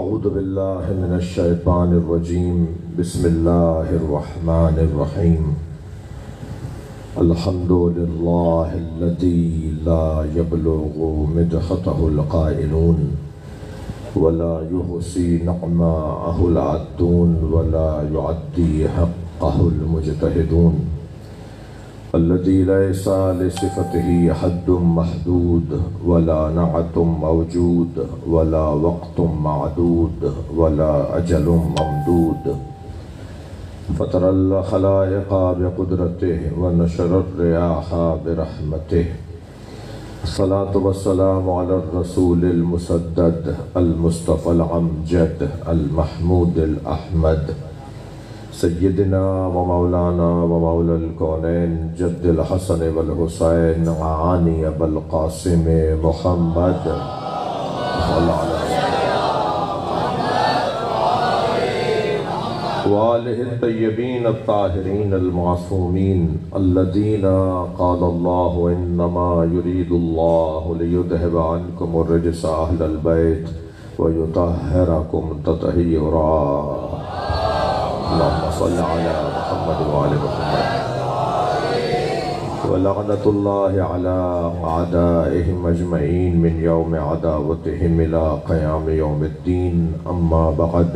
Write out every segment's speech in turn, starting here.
اعوذ باللہ من الشیطان الرجیم بسم اللہ الرحمن الرحیم الحمد للہ الذی لا یبلغ مدحتہ القائلون ولا يحصي نعماءه العدون ولا يعدي حقه المجتهدون الذي ليس لصفته حد محدود ولا نعت موجود ولا وقت معدود ولا أجل ممدود فطر الخلائق بقدرته ونشر الرياح برحمته الصلاة والسلام على الرسول المسدد المصطفى العمجد المحمود الأحمد سیدنا و مولانا و مولا الکونین جد الحسن والحسین عانی ابو القاسم محمد وآلہ الطیبین الطاہرین المعصومین الذین قال اللہ انما یرید اللہ لیذہب عنکم الرجس اہل البیت ویطہرکم تطہیرا اللهم صل على محمد وآل محمد ولعنة الله على أعدائهم أجمعين من يوم عداوتهم إلى قيام يوم الدين أما بعد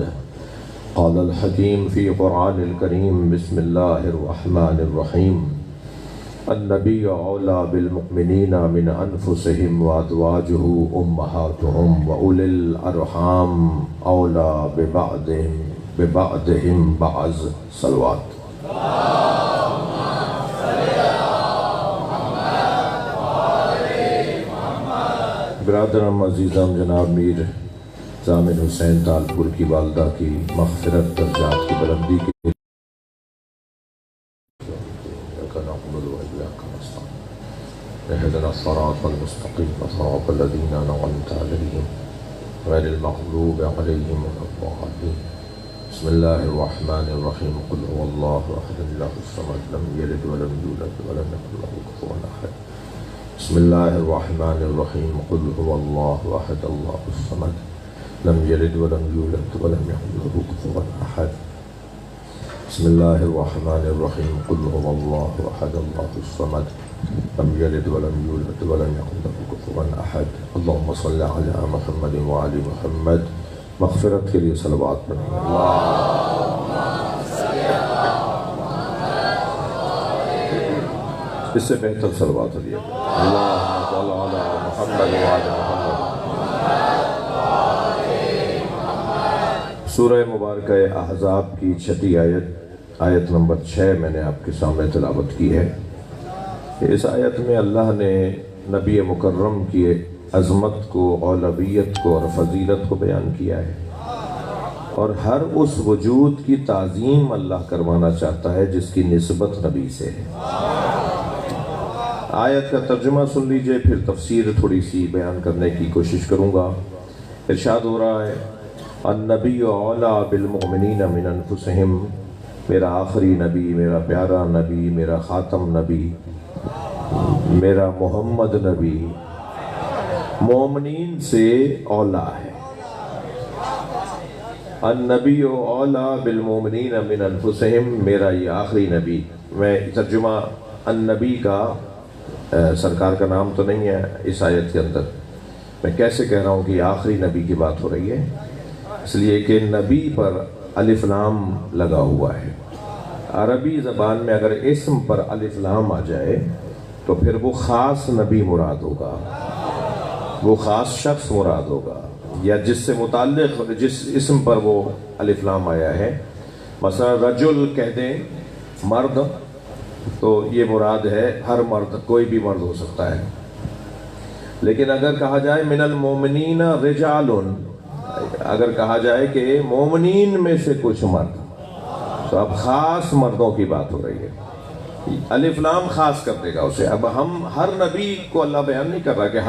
قال الحكيم في قرآن الكريم بسم الله الرحمن الرحيم النبي أولى بالمؤمنين من أنفسهم وأزواجه أمهاتهم وأولي الأرحام أولى ببعضهم بعض صلوات برادرم عزیزم جناب میر زامن حسین تالپور کی والدہ کی مغفرت درجات کی بلندی کے اهدنا الصراط المستقيم صراط الذين أنعمت عليهم غير المغضوب عليهم ولا الضالين بسم الله الرحمن الرحيم قل هو الله أحد الله الصمد لم يلد ولم يولد ولم يكن له كفوا أحد بسم الله الرحمن الرحيم قل هو الله أحد الله الصمد لم يلد ولم يولد ولم يكن له كفوا أحد بسم الله الرحمن الرحيم قل هو الله أحد الله الصمد لم يلد ولم يولد ولم يكن له كفوا أحد اللهم صل على محمد وآل محمد مغفرت کے لیے صلوات پڑھیں اس سے بہتر صلوات علیہ اللہم صل علی محمد وآل محمد سورہ مبارکہ احزاب کی چھٹی آیت نمبر 6 میں نے آپ کے سامنے تلاوت کی ہے۔ اس آیت میں اللہ نے نبی مکرم کی عظمت کو، اولویت کو اور فضیلت کو بیان کیا ہے، اور ہر اس وجود کی تعظیم اللہ کروانا چاہتا ہے جس کی نسبت نبی سے ہے۔ آیت کا ترجمہ سن لیجئے، پھر تفسیر تھوڑی سی بیان کرنے کی کوشش کروں گا۔ ارشاد ہو رہا ہے النبی اولی بالمؤمنین من انفسہم، میرا آخری نبی، میرا پیارا نبی، میرا خاتم نبی، میرا محمد نبی مومنین سے اولا ہے۔ النبی اولا بالمومنین من انفسہم، میرا یہ آخری نبی۔ میں ترجمہ النبی کا سرکار کا نام تو نہیں ہے اس آیت کے اندر، میں کیسے کہہ رہا ہوں کہ آخری نبی کی بات ہو رہی ہے، اس لیے کہ نبی پر الف لام لگا ہوا ہے۔ عربی زبان میں اگر اسم پر الف لام آ جائے تو پھر وہ خاص نبی مراد ہوگا، وہ خاص شخص مراد ہوگا، یا جس سے متعلق جس اسم پر وہ الف لام آیا ہے۔ مثلا رجل کہہ دیں مرد تو یہ مراد ہے ہر مرد، کوئی بھی مرد ہو سکتا ہے۔ لیکن اگر کہا جائے من المومنین رجال، اگر کہا جائے کہ مومنین میں سے کچھ مرد، تو اب خاص مردوں کی بات ہو رہی ہے، الف لام خاص کر دے گا اسے۔ اب ہم ہر نبی کو اللہ بیان نہیں کر رہا کہ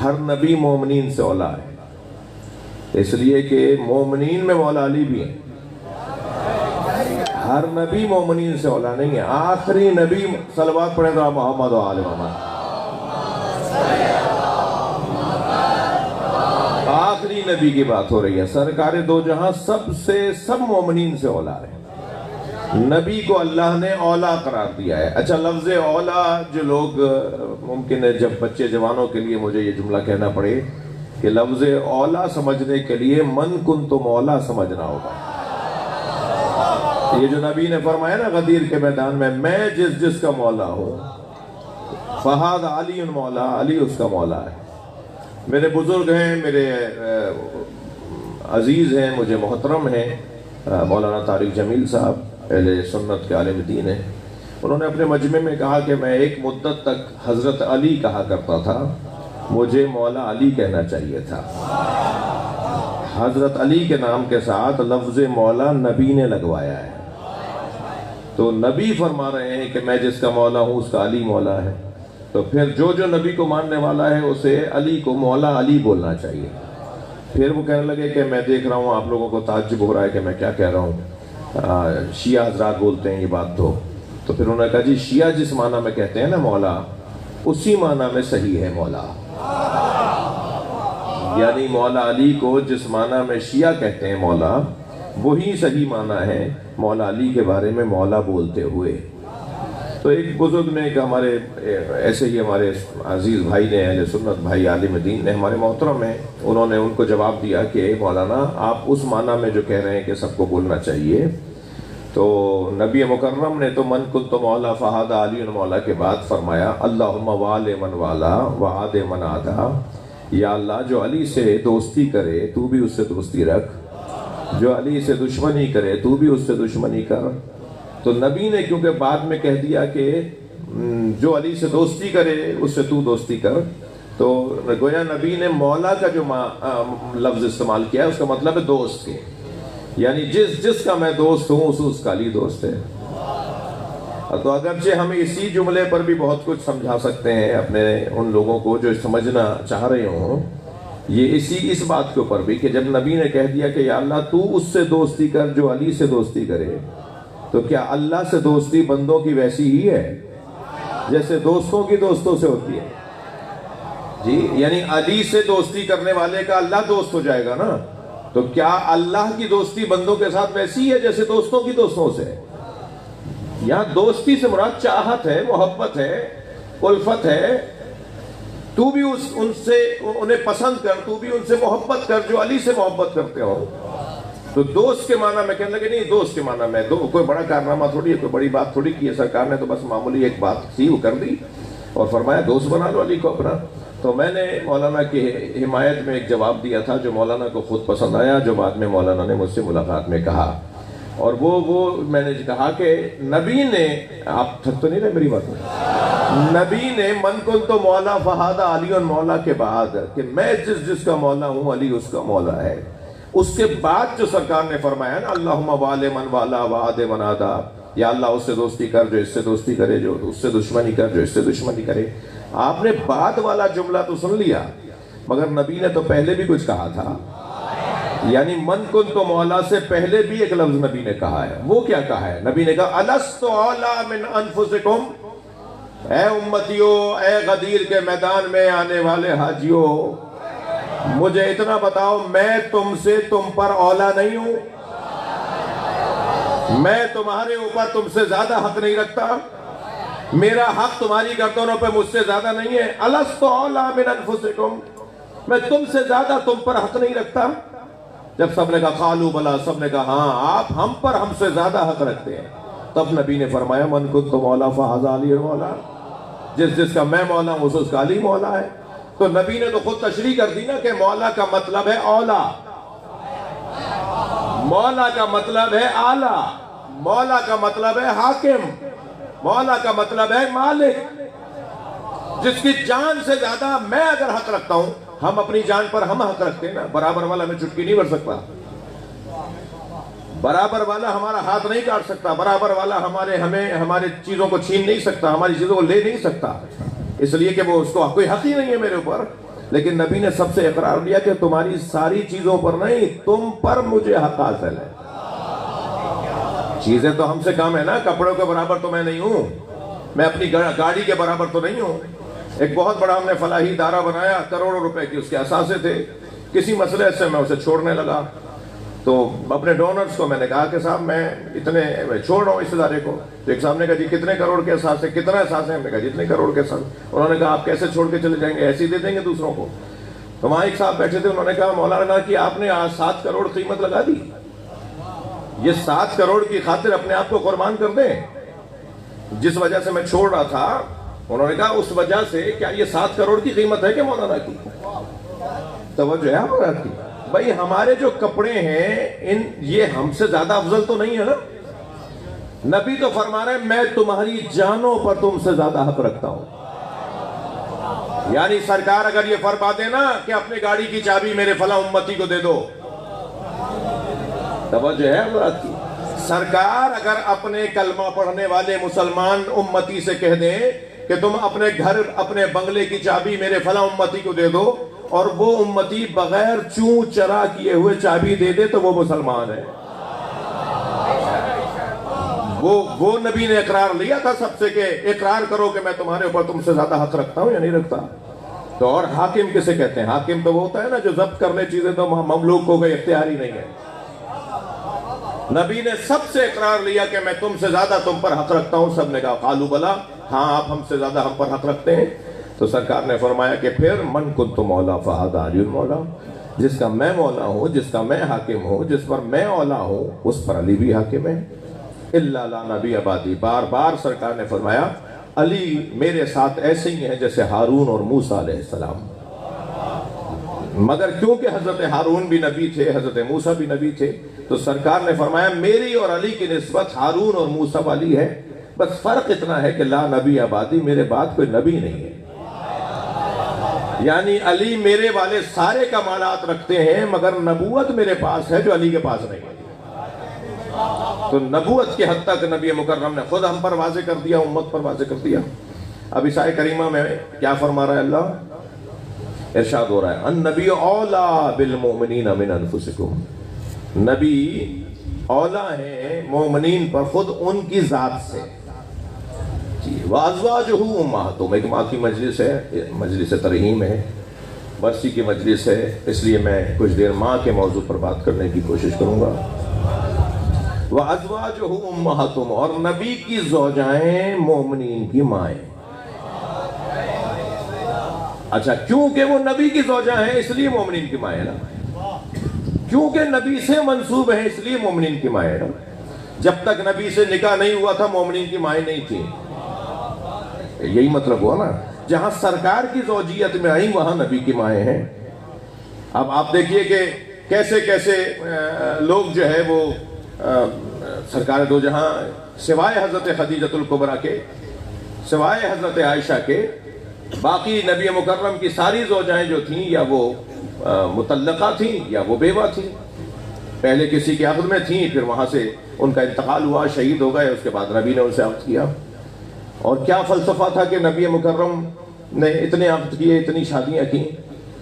ہر نبی مومنین سے اولا ہے، اس لیے کہ مومنین میں مولا علی بھی ہیں، ہر نبی مومنین سے اولا نہیں ہے۔ آخری نبی صلوات پڑھیں تو محمد و آل محمد، آخری نبی کی بات ہو رہی ہے، سرکار دو جہاں سب مومنین سے اولا ہے، نبی کو اللہ نے اولا قرار دیا ہے۔ اچھا، لفظ اولا جو لوگ ممکن ہے جب بچے جوانوں کے لیے مجھے یہ جملہ کہنا پڑے کہ لفظ اولا سمجھنے کے لیے من کن تو مولا سمجھنا ہوگا۔ یہ جو نبی نے فرمایا نا غدیر کے میدان میں جس کا مولا ہوں، فہاد علی مولا، علی اس کا مولا ہے۔ میرے بزرگ ہیں، میرے عزیز ہیں، مجھے محترم ہیں، مولانا طارق جمیل صاحب اہل سنت کے عالم دین ہیں۔ انہوں نے اپنے مجمع میں کہا کہ میں ایک مدت تک حضرت علی کہا کرتا تھا، مجھے مولا علی کہنا چاہیے تھا۔ حضرت علی کے نام کے ساتھ لفظ مولا نبی نے لگوایا ہے، تو نبی فرما رہے ہیں کہ میں جس کا مولا ہوں اس کا علی مولا ہے، تو پھر جو نبی کو ماننے والا ہے اسے علی کو مولا علی بولنا چاہیے۔ پھر وہ کہنے لگے کہ میں دیکھ رہا ہوں آپ لوگوں کو تعجب ہو رہا ہے کہ میں کیا کہہ رہا ہوں، شیعہ حضرات بولتے ہیں یہ بات تو پھر انہوں نے کہا جی شیعہ جس معنی میں کہتے ہیں نا مولا، اسی معنی میں صحیح ہے مولا، یعنی مولا علی کو جس معنی میں شیعہ کہتے ہیں مولا، وہی صحیح معنی ہے مولا علی کے بارے میں مولا بولتے ہوئے۔ تو ایک بزرگ نے کہ ہمارے ایسے ہی ہمارے عزیز بھائی نے، اہل سنت بھائی عالم دین نے، ہمارے محترم ہیں، انہوں نے ان کو جواب دیا کہ مولانا آپ اس معنی میں جو کہہ رہے ہیں کہ سب کو بولنا چاہیے، تو نبی مکرم نے تو من کنت مولا فہاد علی مولا کے بعد فرمایا اللہم وال من والا وعاد من عادا، یا اللہ جو علی سے دوستی کرے تو بھی اس سے دوستی رکھ، جو علی سے دشمنی کرے تو بھی اس سے دشمنی کر۔ تو نبی نے کیونکہ بعد میں کہہ دیا کہ جو علی سے دوستی کرے اس سے تو دوستی کر، تو گویا نبی نے مولا کا جو لفظ استعمال کیا ہے اس کا مطلب ہے دوست کے، یعنی جس کا میں دوست ہوں اس کا علی دوست ہے۔ تو اگرچہ ہم اسی جملے پر بھی بہت کچھ سمجھا سکتے ہیں اپنے ان لوگوں کو جو سمجھنا چاہ رہے ہوں، یہ اس بات کے اوپر بھی کہ جب نبی نے کہہ دیا کہ یا اللہ تو اس سے دوستی کر جو علی سے دوستی کرے، تو کیا اللہ سے دوستی بندوں کی ویسی ہی ہے جیسے دوستوں کی دوستوں سے ہوتی ہے؟ جی، یعنی علی سے دوستی کرنے والے کا اللہ دوست ہو جائے گا نا، تو کیا اللہ کی دوستی بندوں کے ساتھ ویسی ہے جیسے دوستوں کی دوستوں سے؟ یہاں دوستی سے مراد چاہت ہے، محبت ہے، الفت ہے۔ تو بھی ان سے انہیں پسند کر، تو بھی ان سے محبت کر جو علی سے محبت کرتے ہو۔ تو دوست کے معنی میں کہنے لگے نہیں، دوست کے معنی میں کوئی بڑا کارنامہ تھوڑی ہے، کوئی بڑی بات تھوڑی کی ہے، سرکار نے تو بس معمولی ایک بات تھی وہ کر دی اور فرمایا دوست بنا لو علی کو اپنا۔ تو میں نے مولانا کی حمایت میں ایک جواب دیا تھا جو مولانا کو خود پسند آیا، جو بعد میں مولانا نے مجھ سے ملاقات میں کہا، اور وہ میں نے کہا کہ نبی نے، آپ تھک تو نہیں رہے میری بات میں، نبی نے من کنت مولا فہاد علی مولا کے بعد کہ میں جس کا مولا ہوں علی اس کا مولا ہے، اس کے بعد جو سرکار نے فرمایا نا اللہم وال من والا وعاد من عادا، یا اللہ اس سے دوستی کر جو اس سے دوستی کرے، جو اس سے دشمنی کر جو اس سے دشمنی کرے، آپ نے بعد والا جملہ تو سن لیا مگر نبی نے تو پہلے بھی کچھ کہا تھا، یعنی من کنت مولا سے پہلے بھی ایک لفظ نبی نے کہا ہے۔ وہ کیا کہا ہے؟ نبی نے کہا الست اولا من انفسکم، اے امتیو، اے غدیر کے میدان میں آنے والے حاجیوں، مجھے اتنا بتاؤ میں تم پر اولا نہیں ہوں؟ میں تمہارے اوپر تم سے زیادہ حق نہیں رکھتا؟ میرا حق تمہاری گردنوں پہ مجھ سے زیادہ نہیں ہے؟ الست اولا من انفسکم، میں تم سے زیادہ تم پر حق نہیں رکھتا؟ جب سب نے کہا قالوا بلا، سب نے کہا ہاں آپ ہم سے زیادہ حق رکھتے ہیں، تب نبی نے فرمایا من کنت مولا فہذا علی مولا، جس کا میں مولا ہوں اس کا علی مولا ہے۔ تو نبی نے تو خود تشریح کر دی نا کہ مولا کا مطلب ہے اولا، مولا کا مطلب ہے اعلیٰ، مولا کا مطلب ہے حاکم، مولا کا مطلب ہے مالک، جس کی جان سے زیادہ میں اگر حق رکھتا ہوں، ہم اپنی جان پر ہم حق رکھتے ہیں نا، برابر والا میں چٹکی نہیں بھر سکتا، برابر والا ہمارا ہاتھ نہیں کاٹ سکتا، برابر والا ہمارے چیزوں کو چھین نہیں سکتا، ہماری چیزوں کو لے نہیں سکتا، اس لیے کہ وہ اس کو کوئی حق ہی نہیں ہے میرے اوپر۔ لیکن نبی نے سب سے اقرار دیا کہ تمہاری ساری چیزوں پر نہیں، تم پر مجھے حق حاصل ہے۔ چیزیں تو ہم سے کم ہے نا، کپڑوں کے برابر تو میں نہیں ہوں، میں اپنی گاڑی کے برابر تو نہیں ہوں۔ ایک بہت بڑا ہم نے فلاحی ادارہ بنایا، کروڑوں روپے کی اس کے اثاثے تھے، کسی مسئلے سے میں اسے چھوڑنے لگا تو اپنے ڈونرز کو میں نے کہا کہ صاحب میں چھوڑ رہا ہوں اس ادارے کو. تو ایک صاحب نے کہا جی کتنے کروڑ کے احساس ہے, کتنا احساس ہے؟ ہم نے کہا جتنے کروڑ کے احساس. انہوں نے کہا آپ کیسے چھوڑ کے چلے جائیں گے, ایسے ہی دے دیں گے دوسروں کو. تو وہاں ایک صاحب بیٹھے تھے, انہوں نے کہا مولانا کہ آپ نے 7 کروڑ قیمت لگا دی, یہ 7 کروڑ کی خاطر اپنے آپ کو قربان کر دیں جس وجہ سے میں چھوڑ رہا تھا. انہوں نے کہا اس وجہ سے کیا یہ 7 کروڑ کی قیمت ہے کہ مولانا کی؟ توجہ ہے آپ کی بھائی, ہمارے جو کپڑے ہیں یہ ہم سے زیادہ افضل تو نہیں ہے نا. نبی تو فرما رہے ہیں میں تمہاری جانوں پر تم سے زیادہ حق رکھتا ہوں. یعنی سرکار اگر یہ فرما دے نا کہ اپنی گاڑی کی چابی میرے فلاں امتی کو دے دو, توجہ ہے آپ کی. سرکار اگر اپنے کلمہ پڑھنے والے مسلمان امتی سے کہہ دیں کہ تم اپنے گھر اپنے بنگلے کی چابی میرے فلاں امتی کو دے دو, اور وہ امتی بغیر چون چرا کیے ہوئے چابی دے دے تو وہ مسلمان ہے. وہ نبی نے اقرار لیا تھا سب سے کہ اقرار کرو کہ میں تمہارے اوپر تم سے زیادہ حق رکھتا ہوں یا نہیں رکھتا. تو اور حاکم کسے کہتے ہیں؟ حاکم تو وہ ہوتا ہے نا جو ضبط کر لے چیزیں, تو مملوک کو کوئی اختیار ہی نہیں ہے. نبی نے سب سے اقرار لیا کہ میں تم سے زیادہ تم پر حق رکھتا ہوں. سب نے کہا قالوا بلا, ہاں آپ ہم سے زیادہ ہم پر حق رکھتے ہیں. تو سرکار نے فرمایا کہ پھر من کنت مولا فہذا علی مولا, جس کا میں مولا ہوں, جس کا میں حاکم ہوں, جس پر میں اولا ہوں, اس پر علی بھی حاکم ہے. الا لا نبی آبادی, بار بار سرکار نے فرمایا علی میرے ساتھ ایسے ہی ہیں جیسے ہارون اور موسیٰ علیہ السلام. مگر کیونکہ حضرت ہارون بھی نبی تھے, حضرت موسیٰ بھی نبی تھے, تو سرکار نے فرمایا میری اور علی کی نسبت ہارون اور موسیٰ والی ہے, بس فرق اتنا ہے کہ لا نبی آبادی, میرے بعد کوئی نبی نہیں ہے. یعنی علی میرے والے سارے کمالات رکھتے ہیں مگر نبوت میرے پاس ہے جو علی کے پاس نہیں ہے. تو نبوت کی حد تک نبی مکرم نے خود ہم پر واضح کر دیا, امت پر واضح کر دیا. اب اس آیت کریمہ میں کیا فرما رہا ہے اللہ؟ ارشاد ہو رہا ہے النبی اولا بالمؤمنین من انفسکم, نبی اولا ہے مومنین پر خود ان کی ذات سے. وازواجہ امہاتہم, ایک ماں کی مجلس ہے, مجلس ترحیم ہے, برسی کی مجلس ہے, اس لیے میں کچھ دیر ماں کے موضوع پر بات کرنے کی کوشش کروں گا. وازواجہ امہاتہم, اور نبی کی زوجائیں مومنین کی مائیں. اچھا, کیونکہ وہ نبی کی زوجہ ہیں اس لیے مومنین کی مائیں نا, کیونکہ نبی سے منسوب ہیں اس لیے مومنین کی مائیں نا. جب تک نبی سے نکاح نہیں ہوا تھا مومنین کی مائیں نہیں تھیں, یہی مطلب ہوا نا. جہاں سرکار کی زوجیت میں آئیں وہاں نبی کی مائیں ہیں. اب آپ دیکھیے کہ کیسے کیسے لوگ جو ہے وہ سرکار دو جہاں سوائے حضرت خدیجۃ الکبریٰ کے, سوائے حضرت عائشہ کے, باقی نبی مکرم کی ساری زوجائیں جو تھیں یا وہ مطلقہ تھیں یا وہ بیوہ تھیں. پہلے کسی کے عقد میں تھیں, پھر وہاں سے ان کا انتقال ہوا, شہید ہو گئے, اس کے بعد نبی نے ان سے عقد کیا. اور کیا فلسفہ تھا کہ نبی مکرم نے اتنے عقد کیے, اتنی شادیاں کی.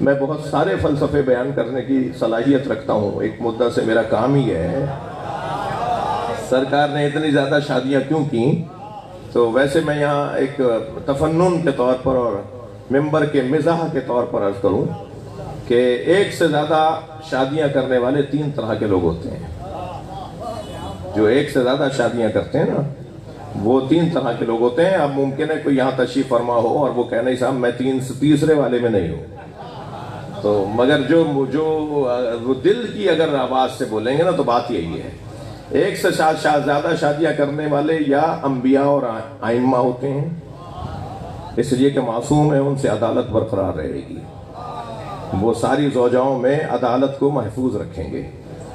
میں بہت سارے فلسفے بیان کرنے کی صلاحیت رکھتا ہوں, ایک مدت سے میرا کام ہی ہے سرکار نے اتنی زیادہ شادیاں کیوں کی. تو ویسے میں یہاں ایک تفنن کے طور پر اور ممبر کے مزاح کے طور پر عرض کروں کہ ایک سے زیادہ شادیاں کرنے والے 3 طرح کے لوگ ہوتے ہیں. جو ایک سے زیادہ شادیاں کرتے ہیں نا وہ 3 طرح کے لوگ ہوتے ہیں. اب ممکن ہے کوئی یہاں تشریف فرما ہو اور وہ کہنا ہی صاحب میں تیسرے والے میں نہیں ہوں, تو مگر جو وہ دل کی اگر آواز سے بولیں گے نا تو بات یہی ہے. ایک سے زیادہ شادیاں کرنے والے یا انبیاء اور ائمہ ہوتے ہیں, اس لیے کہ معصوم ہیں, ان سے عدالت برقرار رہے گی, وہ ساری زوجاؤں میں عدالت کو محفوظ رکھیں گے.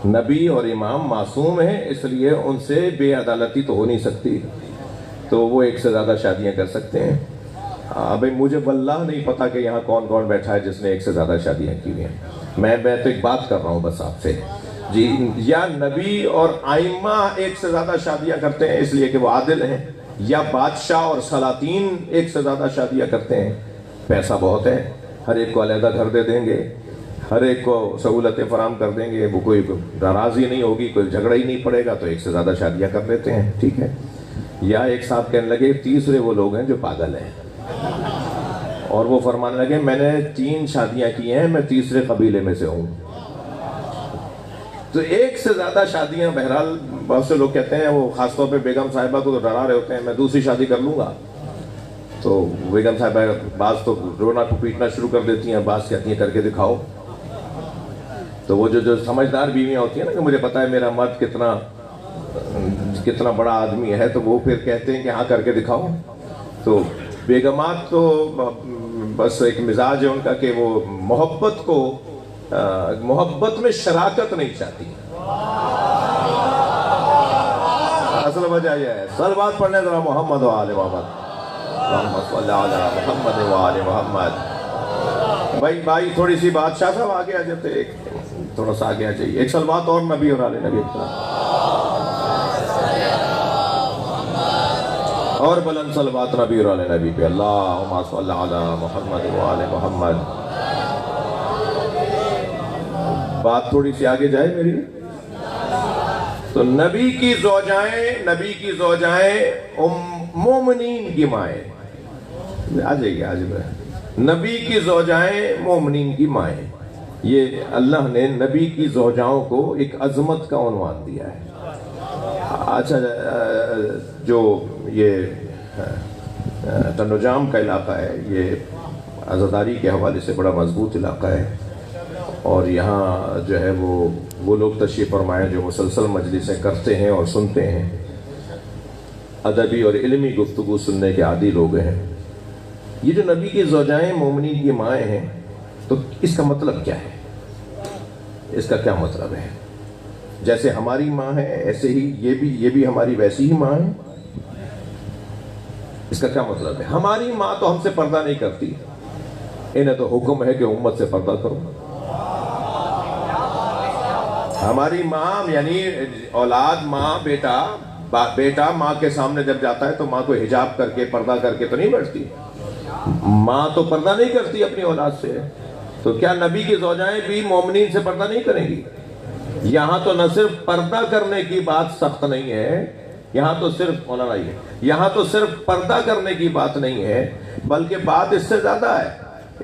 نبی اور امام معصوم ہیں اس لیے ان سے بے عدالتی تو ہو نہیں سکتی, تو وہ ایک سے زیادہ شادیاں کر سکتے ہیں. ابھی مجھے واللہ نہیں پتا کہ یہاں کون کون بیٹھا ہے جس نے ایک سے زیادہ شادیاں کی ہوئی ہیں. میں تو ایک بات کر رہا ہوں بس آپ سے جی, یا نبی اور ائمہ ایک سے زیادہ شادیاں کرتے ہیں اس لیے کہ وہ عادل ہیں, یا بادشاہ اور سلاطین ایک سے زیادہ شادیاں کرتے ہیں, پیسہ بہت ہے, ہر ایک کو علیحدہ گھر دے دیں گے, ہر ایک کو سہولتیں فراہم کر دیں گے, وہ کوئی ناراضی نہیں ہوگی, کوئی جھگڑا ہی نہیں پڑے گا, تو ایک سے زیادہ شادیاں کر لیتے ہیں. ٹھیک ہے. یا ایک صاحب کہنے لگے تیسرے وہ لوگ ہیں جو پاگل ہیں, اور وہ فرمانے لگے میں نے 3 شادیاں کی ہیں، میں تیسرے قبیلے میں سے ہوں۔ تو ایک سے زیادہ شادیاں، بہرحال بہت سے لوگ کہتے ہیں، وہ خاص طور پہ بیگم صاحبہ کو تو ڈرا رہے ہوتے ہیں میں دوسری شادی کر لوں گا، تو بیگم صاحبہ بعض تو رونا کو پیٹنا شروع کر دیتی ہیں، بعض کہتی ہیں کر کے دکھاؤ۔ تو وہ جو سمجھدار بیویاں ہوتی ہیں نا کہ مجھے پتا ہے میرا مرد کتنا بڑا آدمی ہے، تو وہ پھر کہتے ہیں کہ ہاں کر کے دکھاؤ۔ تو بیگمات تو بس ایک مزاج ہے ان کا کہ وہ محبت میں شراکت نہیں چاہتی۔ اصل وجہ یہ ہے، صلوات پڑھنے ذرا محمد و آل محمد، محمد صلی اللہ علیہ محمد و آل محمد۔ بھائی تھوڑی سی بادشاہ صاحب آگے آ جاتے، تھوڑا سا آگے آ جائیے، ایک صلوات اور نبی اور آل نبی اور بلند صلوات نبی اور آل نبی پہ، اللہم صلی علی محمد و آل محمد۔ بات تھوڑی سی آگے جائے میری، تو نبی کی زوجائیں مومنین کی مائیں، آ جائیے نبی کی زوجائیں مومنین کی مائیں، یہ اللہ نے نبی کی زوجاؤں کو ایک عظمت کا عنوان دیا ہے۔ اچھا، جو یہ تنوجام کا علاقہ ہے، یہ عزاداری کے حوالے سے بڑا مضبوط علاقہ ہے، اور یہاں جو ہے وہ لوگ تشریف فرمائے جو مسلسل مجلسیں کرتے ہیں اور سنتے ہیں، ادبی اور علمی گفتگو سننے کے عادی لوگ ہیں۔ یہ جو نبی کی زوجائیں مومنین کی مائیں ہیں، تو اس کا مطلب کیا ہے؟ اس کا کیا مطلب ہے؟ جیسے ہماری ماں ہے ایسے ہی یہ بھی ہماری ویسی ہی ماں ہے۔ اس کا کیا مطلب ہے؟ ہماری ماں تو ہم سے پردہ نہیں کرتی، انہیں تو حکم ہے کہ امت سے پردہ کرو۔ ہماری ماں یعنی اولاد، ماں بیٹا ماں کے سامنے جب جاتا ہے تو ماں کو حجاب کر کے پردہ کر کے تو نہیں بیٹھتی، ماں تو پردہ نہیں کرتی اپنی اولاد سے۔ تو کیا نبی کی زوجائیں بھی مومنین سے پردہ نہیں کریں گی؟ یہاں تو نہ صرف پردہ کرنے کی بات سخت نہیں ہے، یہاں تو صرف پردہ کرنے کی بات نہیں ہے، بلکہ بات اس سے زیادہ ہے۔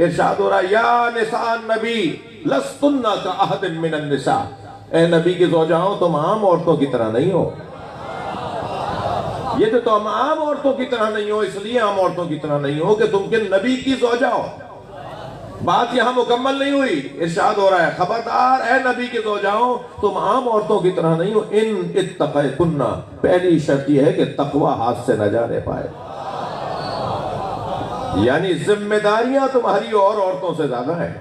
ارشاد ہو رہا ہے، یا نساء النبی لستن کاحد من النساء، اے نبی کی زوجاؤں تم عام عورتوں کی طرح نہیں ہو۔ یہ تو تم عام عورتوں کی طرح نہیں ہو، اس لیے عام عورتوں کی طرح نہیں ہو کہ تم کے نبی کی زوجہ ہو۔ بات یہاں مکمل نہیں ہوئی، ارشاد ہو رہا ہے خبردار اے نبی کی زوجاؤں تم عام عورتوں کی طرح نہیں ہو، ان اتقیتن، پہلی شرط یہ ہے کہ تقوی ہاتھ سے نہ جانے پائے، یعنی ذمہ داریاں تمہاری اور عورتوں سے زیادہ ہیں۔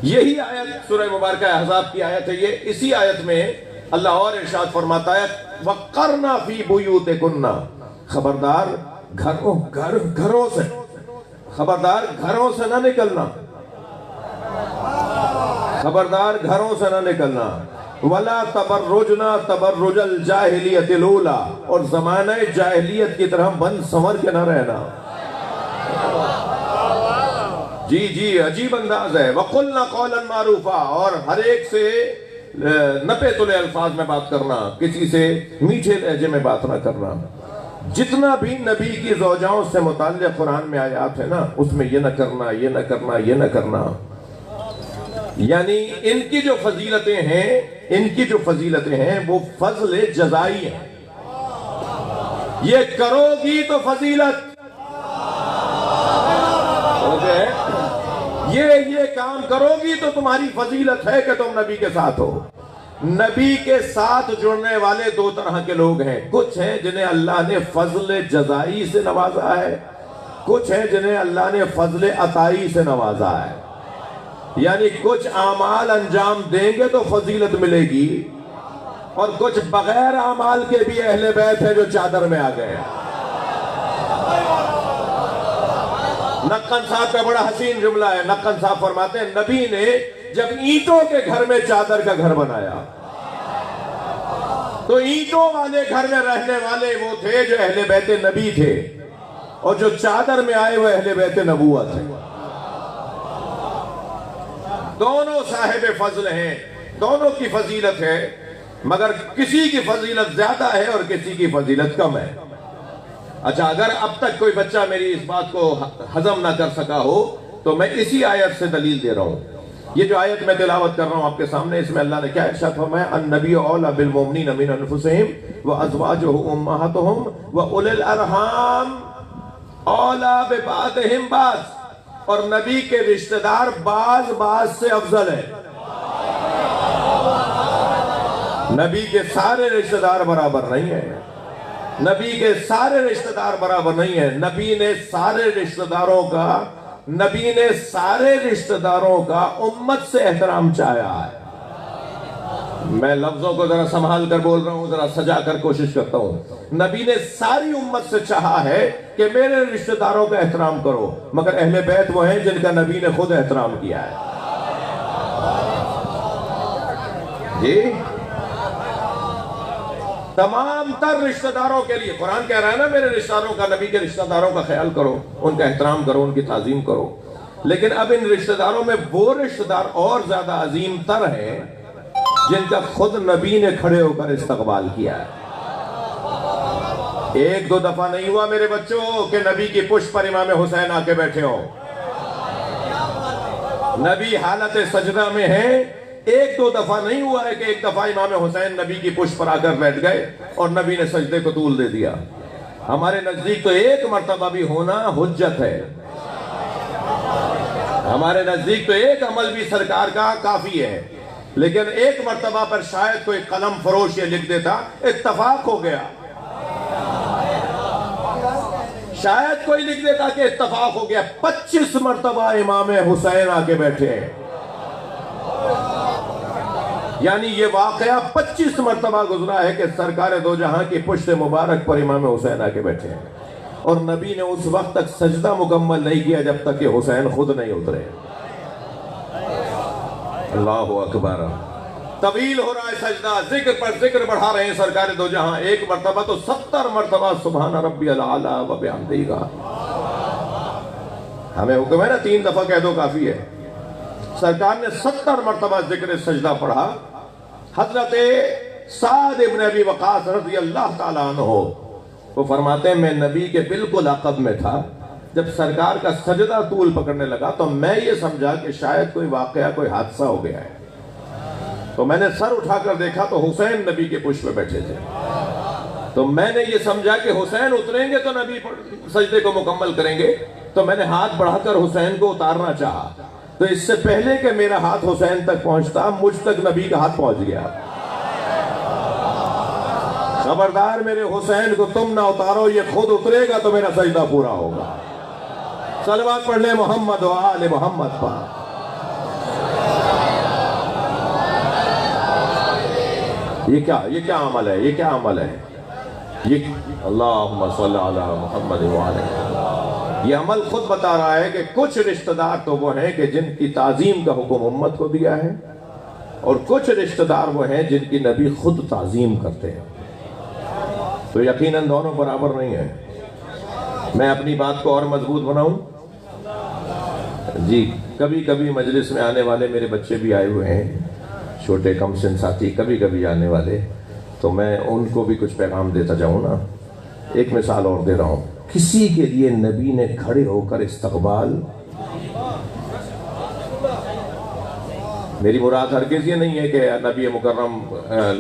یہی آیت سورہ مبارکہ احزاب کی آیت ہے، یہ اسی آیت میں اللہ اور ارشاد فرماتا ہے وَقَرْنَا فِي بُيُوتِكُنَّ، خبردار گھروں سے نہ نکلنا، خبردار گھروں سے نہ نکلنا، وَلَا تَبَرُّجْنَا تَبَرُّجَ الْجَاهِلِيَّةِ الْأُولَىٰ، اور زمانہ جاہلیت کی طرح بند سنور کے نہ رہنا۔ جی عجیب انداز ہے۔ وَقُلْنَا قَوْلًا مَعْرُوفًا، اور ہر ایک سے نپے تلے الفاظ میں بات کرنا، کسی سے میٹھے لہجے میں بات نہ کرنا۔ جتنا بھی نبی کی زوجاؤں سے متعلق قرآن میں آیات ہے نا، اس میں یہ نہ کرنا، یہ نہ کرنا، یہ نہ کرنا، یعنی ان کی جو فضیلتیں ہیں وہ فضل جزائی ہیں۔ یہ کرو گی تو فضیلت، یہ کام کرو گی تو تمہاری فضیلت ہے کہ تم نبی کے ساتھ ہو۔ نبی کے ساتھ جڑنے والے دو طرح کے لوگ ہیں، کچھ ہیں جنہیں اللہ نے فضل جزائی سے نوازا ہے، کچھ ہیں جنہیں اللہ نے فضل عطائی سے نوازا ہے، یعنی کچھ اعمال انجام دیں گے تو فضیلت ملے گی، اور کچھ بغیر اعمال کے بھی اہل بیت ہیں جو چادر میں آ گئے ہیں۔ نقن صاحب کا بڑا حسین جملہ ہے، نقن صاحب فرماتے ہیں نبی نے جب اینٹوں کے گھر میں چادر کا گھر بنایا تو اینٹوں والے گھر میں رہنے والے وہ تھے جو اہل بیت نبی تھے، اور جو چادر میں آئے وہ اہل بیت نبوت تھے۔ دونوں صاحب فضل ہیں، دونوں کی فضیلت ہے، مگر کسی کی فضیلت زیادہ ہے اور کسی کی فضیلت کم ہے۔ اچھا، اگر اب تک کوئی بچہ میری اس بات کو ہضم نہ کر سکا ہو تو میں اسی آیت سے دلیل دے رہا ہوں۔ یہ جو آیت میں تلاوت کر رہا ہوں آپ کے سامنے، اس میں اللہ نے کیا ارشاد فرمایا؟ النبی اولی بالمؤمنین من انفسہم وازواجہ امہاتہم واولی الارحام اولی ببعضہم بعض، اور نبی کے رشتہ دار بعض سے افضل ہے۔ نبی کے سارے رشتہ دار برابر نہیں ہیں، نبی کے سارے رشتہ دار برابر نہیں ہیں۔ نبی نے سارے رشتہ داروں کا امت سے احترام چاہا ہے۔ میں لفظوں کو ذرا سنبھال کر بول رہا ہوں، ذرا سجا کر کوشش کرتا ہوں۔ نبی نے ساری امت سے چاہا ہے کہ میرے رشتہ داروں کا احترام کرو، مگر اہل بیت وہ ہیں جن کا نبی نے خود احترام کیا ہے۔ جی، تمام تر رشتہ داروں کے لیے قرآن کہہ رہا ہے نا، میرے رشتہ داروں کا، نبی کے رشتہ داروں کا خیال کرو، ان کا احترام کرو، ان کی تعظیم کرو۔ لیکن اب ان رشتہ داروں میں وہ رشتہ دار اور زیادہ عظیم تر ہیں جن کا خود نبی نے کھڑے ہو کر استقبال کیا ہے۔ ایک دو دفعہ نہیں ہوا میرے بچوں کہ نبی کی پشت پر امام حسین آ کے بیٹھے ہوں۔ نبی حالت سجدہ میں ہیں، ایک دو دفعہ نہیں ہوا ہے کہ ایک دفعہ امام حسین نبی کی پشت پر آ کر بیٹھ گئے اور نبی نے سجدے کو طول دے دیا۔ ہمارے نزدیک تو ایک مرتبہ بھی ہونا حجت ہے، ہمارے نزدیک تو ایک عمل بھی سرکار کا کافی ہے، لیکن ایک مرتبہ پر شاید کوئی قلم فروش یہ لکھ دیتا اتفاق ہو گیا، شاید کوئی لکھ دیتا کہ اتفاق ہو گیا۔ 25 مرتبہ امام حسین آ کے بیٹھے ہیں، یعنی یہ واقعہ 25 مرتبہ گزرا ہے کہ سرکار دو جہاں کی پشت مبارک پر امام حسین آ کے بیٹھے ہیں، اور نبی نے اس وقت تک سجدہ مکمل نہیں کیا جب تک کہ حسین خود نہیں اترے۔ اللہ اکبر، طویل ہو رہا ہے سجدہ، ذکر پر ذکر بڑھا رہے ہیں سرکار دو جہاں، ایک مرتبہ تو 70 مرتبہ سبحان ربی العالی و بحمدہ گا۔ ہمیں حکم ہے نا 3 دفعہ کہہ دو کافی ہے، سرکار نے 70 مرتبہ ذکر سجدہ پڑھا۔ حضرت سعد ابن ابی وقاص رضی اللہ تعالیٰ عنہ وہ فرماتے ہیں میں نبی کے بالکل عقب میں تھا، جب سرکار کا سجدہ طول پکڑنے لگا تو میں یہ سمجھا کہ شاید کوئی واقعہ، کوئی حادثہ ہو گیا ہے، تو میں نے سر اٹھا کر دیکھا تو حسین نبی کے پشت پہ بیٹھے تھے، تو میں نے یہ سمجھا کہ حسین اتریں گے تو نبی سجدے کو مکمل کریں گے، تو میں نے ہاتھ بڑھا کر حسین کو اتارنا چاہا، تو اس سے پہلے کہ میرا ہاتھ حسین تک پہنچتا مجھ تک نبی کا ہاتھ پہنچ گیا۔ خبردار میرے حسین کو تم نہ اتارو، یہ خود اترے گا تو میرا سجدہ پورا ہوگا۔ صلوات پڑھ لیں محمد و آل محمد پر۔ یہ کیا عمل ہے، یہ کیا عمل ہے، یہ اللہم صلی علی محمد و آل محمد۔ یہ عمل خود بتا رہا ہے کہ کچھ رشتہ دار تو وہ ہیں کہ جن کی تعظیم کا حکم امت کو دیا ہے، اور کچھ رشتہ دار وہ ہیں جن کی نبی خود تعظیم کرتے ہیں، تو یقیناً دونوں برابر نہیں ہیں۔ میں اپنی بات کو اور مضبوط بناؤں، جی کبھی کبھی مجلس میں آنے والے میرے بچے بھی آئے ہوئے ہیں، چھوٹے کم سن ساتھی کبھی کبھی آنے والے، تو میں ان کو بھی کچھ پیغام دیتا جاؤں نا۔ ایک مثال اور دے رہا ہوں، کسی کے لیے نبی نے کھڑے ہو کر استقبال، میری مراد ہرگز یہ نہیں ہے کہ نبی مکرم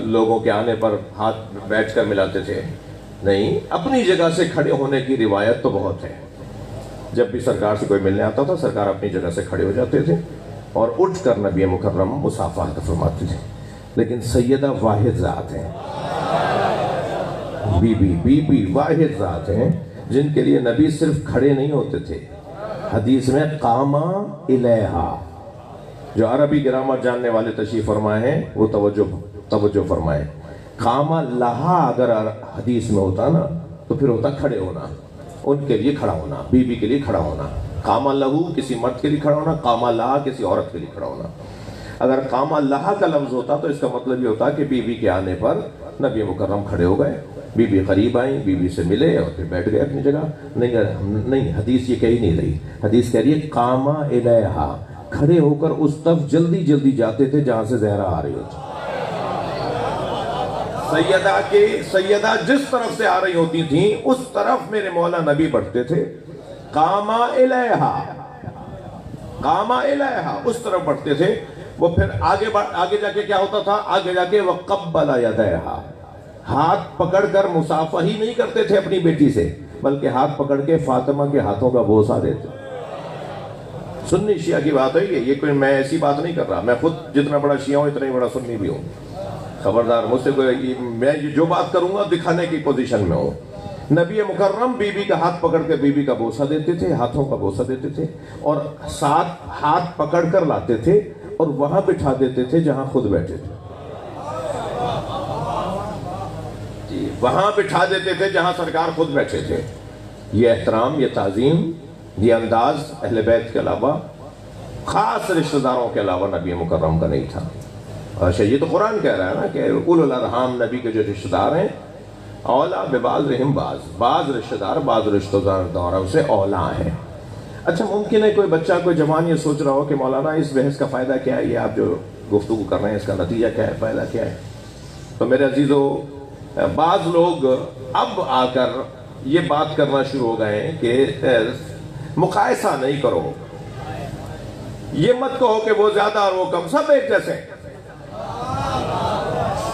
لوگوں کے آنے پر ہاتھ بیٹھ کر ملاتے تھے، نہیں، اپنی جگہ سے کھڑے ہونے کی روایت تو بہت ہے۔ جب بھی سرکار سے کوئی ملنے آتا تھا سرکار اپنی جگہ سے کھڑے ہو جاتے تھے اور اٹھ کر نبی مکرم مصافحہ فرماتے تھے، لیکن سیدہ واحد ذات ہیں، بی بی واحد ذات ہیں جن کے لیے نبی صرف کھڑے نہیں ہوتے تھے، حدیث میں قاما الیہا، جو عربی گرامر جاننے والے تشریف فرمائے ہیں وہ توجہ فرمائے، قاما لہا اگر حدیث میں ہوتا نا تو پھر ہوتا کھڑے ہونا، ان کے لیے کھڑا ہونا، بی بی کے لیے کھڑا ہونا، قاما لہو کسی مرد کے لیے کھڑا ہونا، قاما لہا کسی عورت کے لیے کھڑا ہونا۔ اگر قاما لہا کا لفظ ہوتا تو اس کا مطلب یہ ہوتا کہ بی بی کے آنے پر نبی مکرم کھڑے ہو گئے، بی بی قریب آئیں، بی بی سے ملے اور پھر بیٹھ گئے اپنی جگہ۔ نہیں، حدیث یہ کہی نہیں رہی، حدیث کہہ رہی ہے قاما الیہا، کھڑے ہو کر اس طرف جلدی جلدی جاتے تھے جہاں سے زہرا آ رہی ہوتی، سیدہ جس طرف سے آ رہی ہوتی تھیں اس طرف میرے مولا نبی بڑھتے تھے. قاما الیہا اس طرف بڑھتے تھے. وہ پھر آگے جا کے کیا ہوتا تھا؟ آگے جا کے وقبل یدیہا، ہاتھ پکڑ کر مصافحہ ہی نہیں کرتے تھے اپنی بیٹی سے، بلکہ ہاتھ پکڑ کے فاطمہ کے ہاتھوں کا بوسہ دیتے. سنی شیعہ کی بات ہے یہ کوئی میں ایسی بات نہیں کر رہا. میں خود جتنا بڑا شیعہ ہوں اتنا ہی بڑا سنی بھی ہوں. خبردار مجھ سے کوئی، میں جو بات کروں گا دکھانے کی پوزیشن میں ہوں. نبی مکرم بی بی کا ہاتھ پکڑ کے بی بی کا بوسہ دیتے تھے، ہاتھوں کا بوسہ دیتے تھے، اور ساتھ ہاتھ پکڑ کر لاتے تھے اور وہاں بٹھا دیتے تھے جہاں خود بیٹھے تھے. وہاں بٹھا دیتے تھے جہاں سرکار خود بیٹھے تھے. یہ احترام، یہ تعظیم، یہ انداز اہل بیت کے علاوہ، خاص رشتہ داروں کے علاوہ نبی مکرم کا نہیں تھا. اچھا یہ تو قرآن کہہ رہا ہے نا کہ اولو الارحام، نبی کے جو رشتہ دار ہیں، اولا ببعضہم بعض رشتہ دار بعض رشتہ داروں سے اولا ہیں. اچھا ممکن ہے کوئی بچہ، کوئی جوان یہ سوچ رہا ہو کہ مولانا اس بحث کا فائدہ کیا ہے، یہ آپ جو گفتگو کر رہے ہیں اس کا نتیجہ کیا ہے، فائدہ کیا ہے؟ تو میرے عزیزو، بعض لوگ اب آ کر یہ بات کرنا شروع ہو گئے ہیں کہ مقایسہ نہیں کرو، یہ مت کہو کہ وہ زیادہ اور وہ کم، سب ایک جیسے ہیں.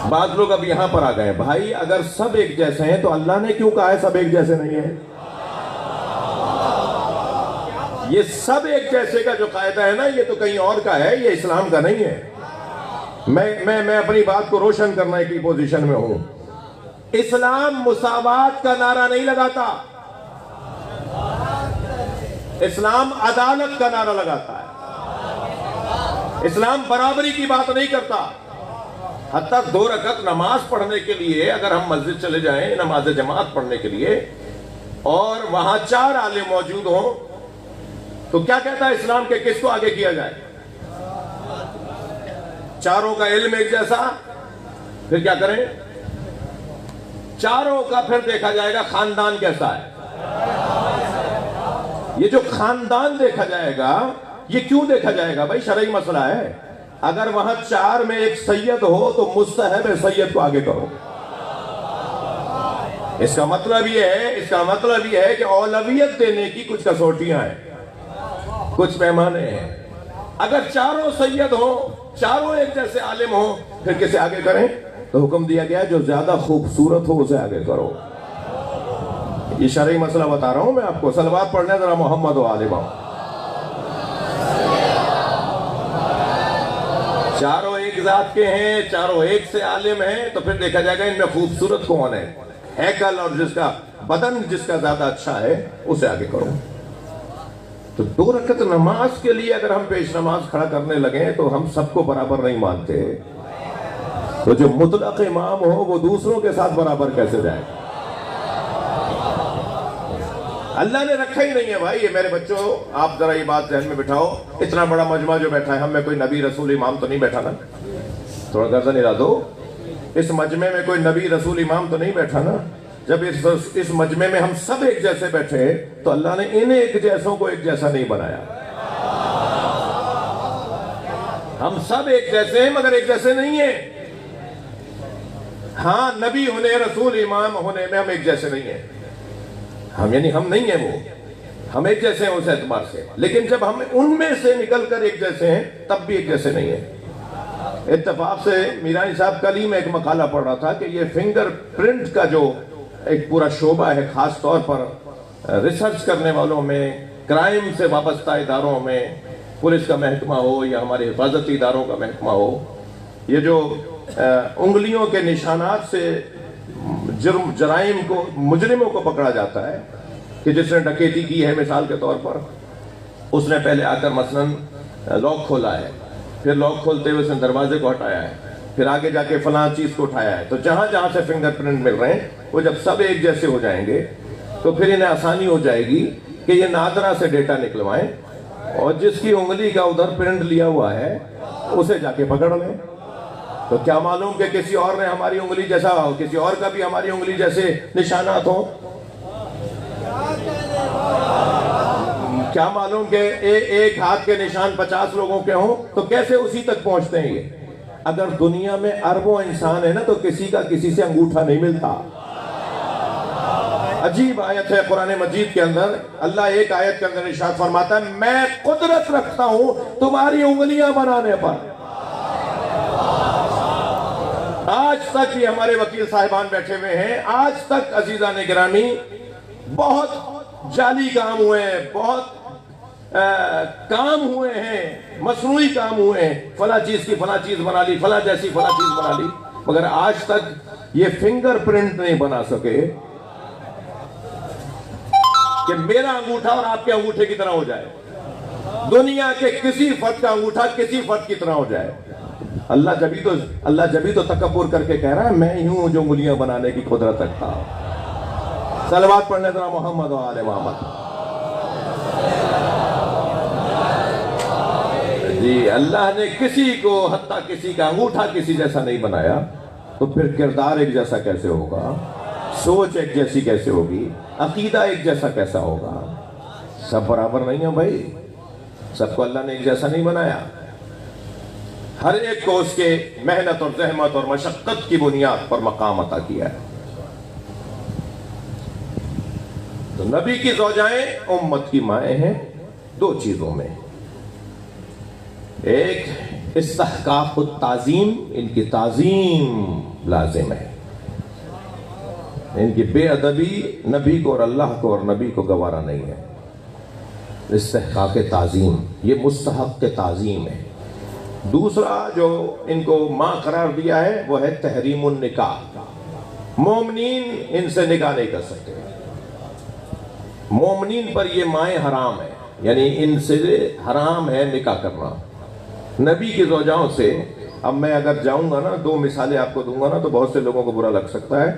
بعض لوگ اب یہاں پر آ گئے ہیں. بھائی اگر سب ایک جیسے ہیں تو اللہ نے کیوں کہا ہے سب ایک جیسے نہیں ہیں؟ یہ سب ایک جیسے کا جو قاعدہ ہے نا، یہ تو کہیں اور کا ہے، یہ اسلام کا نہیں ہے. میں اپنی بات کو روشن کرنے کی پوزیشن میں ہوں. اسلام مساوات کا نعرہ نہیں لگاتا، اسلام عدالت کا نعرہ لگاتا ہے. اسلام برابری کی بات نہیں کرتا. حتیٰ 2 رکعت نماز پڑھنے کے لیے اگر ہم مسجد چلے جائیں نماز جماعت پڑھنے کے لیے اور وہاں 4 عالم موجود ہوں تو کیا کہتا ہے اسلام کہ کس کو آگے کیا جائے؟ چاروں کا علم ایک جیسا، پھر کیا کریں؟ چاروں کا پھر دیکھا جائے گا خاندان کیسا ہے. یہ جو خاندان دیکھا جائے گا، یہ کیوں دیکھا جائے گا؟ بھائی شرعی مسئلہ ہے. اگر وہاں 4 میں ایک سید ہو تو مستحب ہے سید کو آگے کرو. اس کا مطلب یہ ہے کہ اولویت دینے کی کچھ کسوٹیاں ہیں، کچھ پیمانے ہیں. اگر چاروں سید ہوں، چاروں ایک جیسے عالم ہوں، پھر کسے آگے کریں؟ تو حکم دیا گیا جو زیادہ خوبصورت ہو اسے آگے کرو. یہ شرعی مسئلہ بتا رہا ہوں میں آپ کو. صلوات پڑھنے ذرا محمد و آل محمد. چاروں ایک ذات کے ہیں، چاروں ایک سے عالم ہیں، تو پھر دیکھا جائے گا ان میں خوبصورت کون ہے. ہیکل اور جس کا بدن جس کا زیادہ اچھا ہے اسے آگے کرو. تو 2 رکعت نماز کے لیے اگر ہم پیش نماز کھڑا کرنے لگیں تو ہم سب کو برابر نہیں مانتے. تو جو مطلق امام ہو وہ دوسروں کے ساتھ برابر کیسے جائے؟ اللہ نے رکھا ہی نہیں ہے. بھائی یہ میرے بچوں، آپ ذرا یہ بات ذہن میں بٹھاؤ. اتنا بڑا مجمع جو بیٹھا ہے، ہم میں کوئی نبی رسول امام تو نہیں بیٹھا نا؟ تھوڑا گردن ہلا دو. اس مجمع میں کوئی نبی رسول امام تو نہیں بیٹھا نا؟ جب اس مجمع میں ہم سب ایک جیسے بیٹھے تو اللہ نے انہیں ایک جیسوں کو ایک جیسا نہیں بنایا. ہم سب ایک جیسے ہیں مگر ایک جیسے نہیں ہیں. ہاں نبی ہونے، رسول امام ہونے میں ہم ایک جیسے نہیں ہیں. ہم نہیں ہیں، وہ ہم ایک جیسے ہیں اس اعتبار سے. لیکن جب ہم ان میں سے نکل کر ایک جیسے ہیں تب بھی ایک جیسے نہیں ہیں. اتفاق سے میرانی صاحب کل ہی میں ایک مقالہ پڑھ رہا تھا کہ یہ فنگر پرنٹ کا جو ایک پورا شعبہ ہے، خاص طور پر ریسرچ کرنے والوں میں، کرائم سے وابستہ اداروں میں، پولیس کا محکمہ ہو یا ہمارے حفاظتی اداروں کا محکمہ ہو، یہ جو انگلیوں کے نشانات سے جرائم کو، مجرموں کو پکڑا جاتا ہے کہ جس نے ڈکیتی کی ہے مثال کے طور پر، اس نے پہلے آ کر مثلاً لاک کھولا ہے، پھر لاک کھولتے ہوئے اس نے دروازے کو ہٹایا ہے، پھر آگے جا کے فلاں چیز کو اٹھایا ہے. تو جہاں جہاں سے فنگر پرنٹ مل رہے ہیں وہ جب سب ایک جیسے ہو جائیں گے تو پھر انہیں آسانی ہو جائے گی کہ یہ نادرہ سے ڈیٹا نکلوائیں اور جس کی انگلی کا ادھر پرنٹ لیا ہوا ہے اسے جا کے پکڑ لیں. تو کیا معلوم کہ کسی اور نے ہماری انگلی جیسا ہو، کسی اور کا بھی ہماری انگلی جیسے نشانات ہوں. کیا معلوم کہ ایک ہاتھ کے نشان 50 لوگوں کے ہوں، تو کیسے اسی تک پہنچتے ہیں یہ؟ اگر دنیا میں اربوں انسان ہے نا تو کسی کا کسی سے انگوٹھا نہیں ملتا۔ عجیب آیت ہے قرآن مجید کے اندر، اللہ ایک آیت کے اندر ارشاد فرماتا ہے میں قدرت رکھتا ہوں تمہاری انگلیاں بنانے پر۔ آج تک یہ ہمارے وکیل صاحبان بیٹھے ہوئے ہیں، آج تک عزیزان گرامی بہت جعلی کام ہوئے ہیں، بہت کام ہوئے ہیں، مصنوعی کام ہوئے ہیں، فلاں چیز کی فلاں چیز بنا لی، فلاں جیسی فلاں چیز بنا لی، مگر آج تک یہ فنگر پرنٹ نہیں بنا سکے کہ میرا انگوٹھا اور آپ کے انگوٹھے کی طرح ہو جائے، دنیا کے کسی فرد کا انگوٹھا کسی فرد کی طرح ہو جائے۔ اللہ جبھی تو تکبر کر کے کہہ رہا ہے میں ہی ہوں جو انگلیاں بنانے کی قدرت رکھتا ہوں۔ صلوات پڑھنے ذرا محمد و آل محمد۔ جی اللہ نے کسی کو حتیٰ کسی کا انگوٹھا کسی جیسا نہیں بنایا، تو پھر کردار ایک جیسا کیسے ہوگا، سوچ ایک جیسی کیسے ہوگی، عقیدہ ایک جیسا کیسا ہوگا؟ سب برابر نہیں ہیں بھائی، سب کو اللہ نے ایک جیسا نہیں بنایا، ہر ایک کو اس کے محنت اور زحمت اور مشقت کی بنیاد پر مقام عطا کیا ہے۔ تو نبی کی زوجائیں امت کی مائیں ہیں دو چیزوں میں، ایک استحقاق التعظیم، ان کی تعظیم لازم ہے، ان کی بے ادبی نبی کو اور اللہ کو اور نبی کو گوارا نہیں ہے۔ استحقاق تعظیم یہ مستحق تعظیم ہے۔ دوسرا جو ان کو ماں قرار دیا ہے وہ ہے تحریم النکاح، مومنین ان سے نکاح نہیں کر سکتے، مومنین پر یہ مائیں حرام ہے، یعنی ان سے حرام ہے نکاح کرنا۔ نبی کی زوجاؤں سے اب میں اگر جاؤں گا نا، دو مثالیں آپ کو دوں گا نا، تو بہت سے لوگوں کو برا لگ سکتا ہے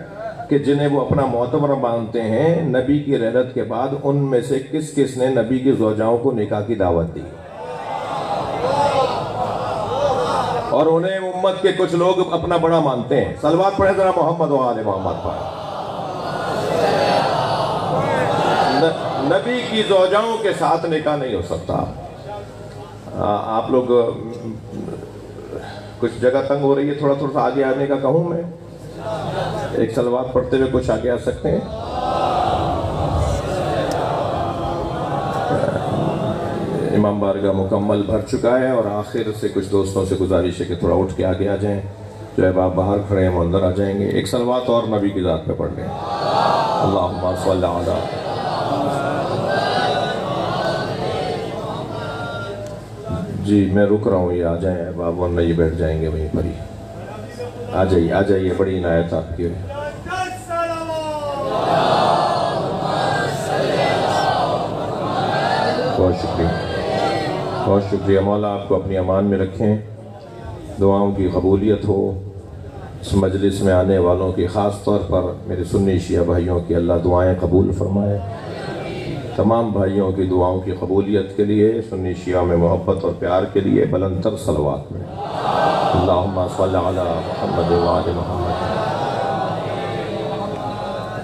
کہ جنہیں وہ اپنا معتبر مانتے ہیں نبی کی رحلت کے بعد، ان میں سے کس کس نے نبی کی زوجاؤں کو نکاح کی دعوت دی، اور انہیں امت کے کچھ لوگ اپنا بڑا مانتے ہیں۔ صلوات پڑھیں ذرا محمد و آل محمد پر۔ نبی کی زوجاؤں کے ساتھ نکاح نہیں ہو سکتا۔ آپ لوگ کچھ جگہ تنگ ہو رہی ہے، تھوڑا تھوڑا آگے آنے کا کہوں میں؟ ایک صلوات پڑھتے ہوئے کچھ آگے آ سکتے ہیں؟ امام بارگاہ مکمل بھر چکا ہے، اور آخر سے کچھ دوستوں سے گزارش ہے کہ تھوڑا اٹھ کے آگے آ جائیں، جو اب آپ باہر کھڑے ہیں وہ اندر آ جائیں گے۔ ایک صلوات اور نبی کی ذات پہ پڑھ لیں، اللہم صلی علی۔ جی میں رک رہا ہوں، یہ آ جائیں اب آپ، ورنہ یہ بیٹھ جائیں گے وہیں پر ہی۔ آ جائیے، بڑی عنایت آپ کی۔ بہت شکریہ مولا، آپ کو اپنی امان میں رکھیں، دعاؤں کی قبولیت ہو۔ اس مجلس میں آنے والوں کی، خاص طور پر میرے سنی شیعہ بھائیوں کی اللہ دعائیں قبول فرمائے۔ تمام بھائیوں کی دعاؤں کی قبولیت کے لیے، سنی شیعہ میں محبت اور پیار کے لیے بلند تر صلوات میں اللہم صلی علی محمد و آل محمد۔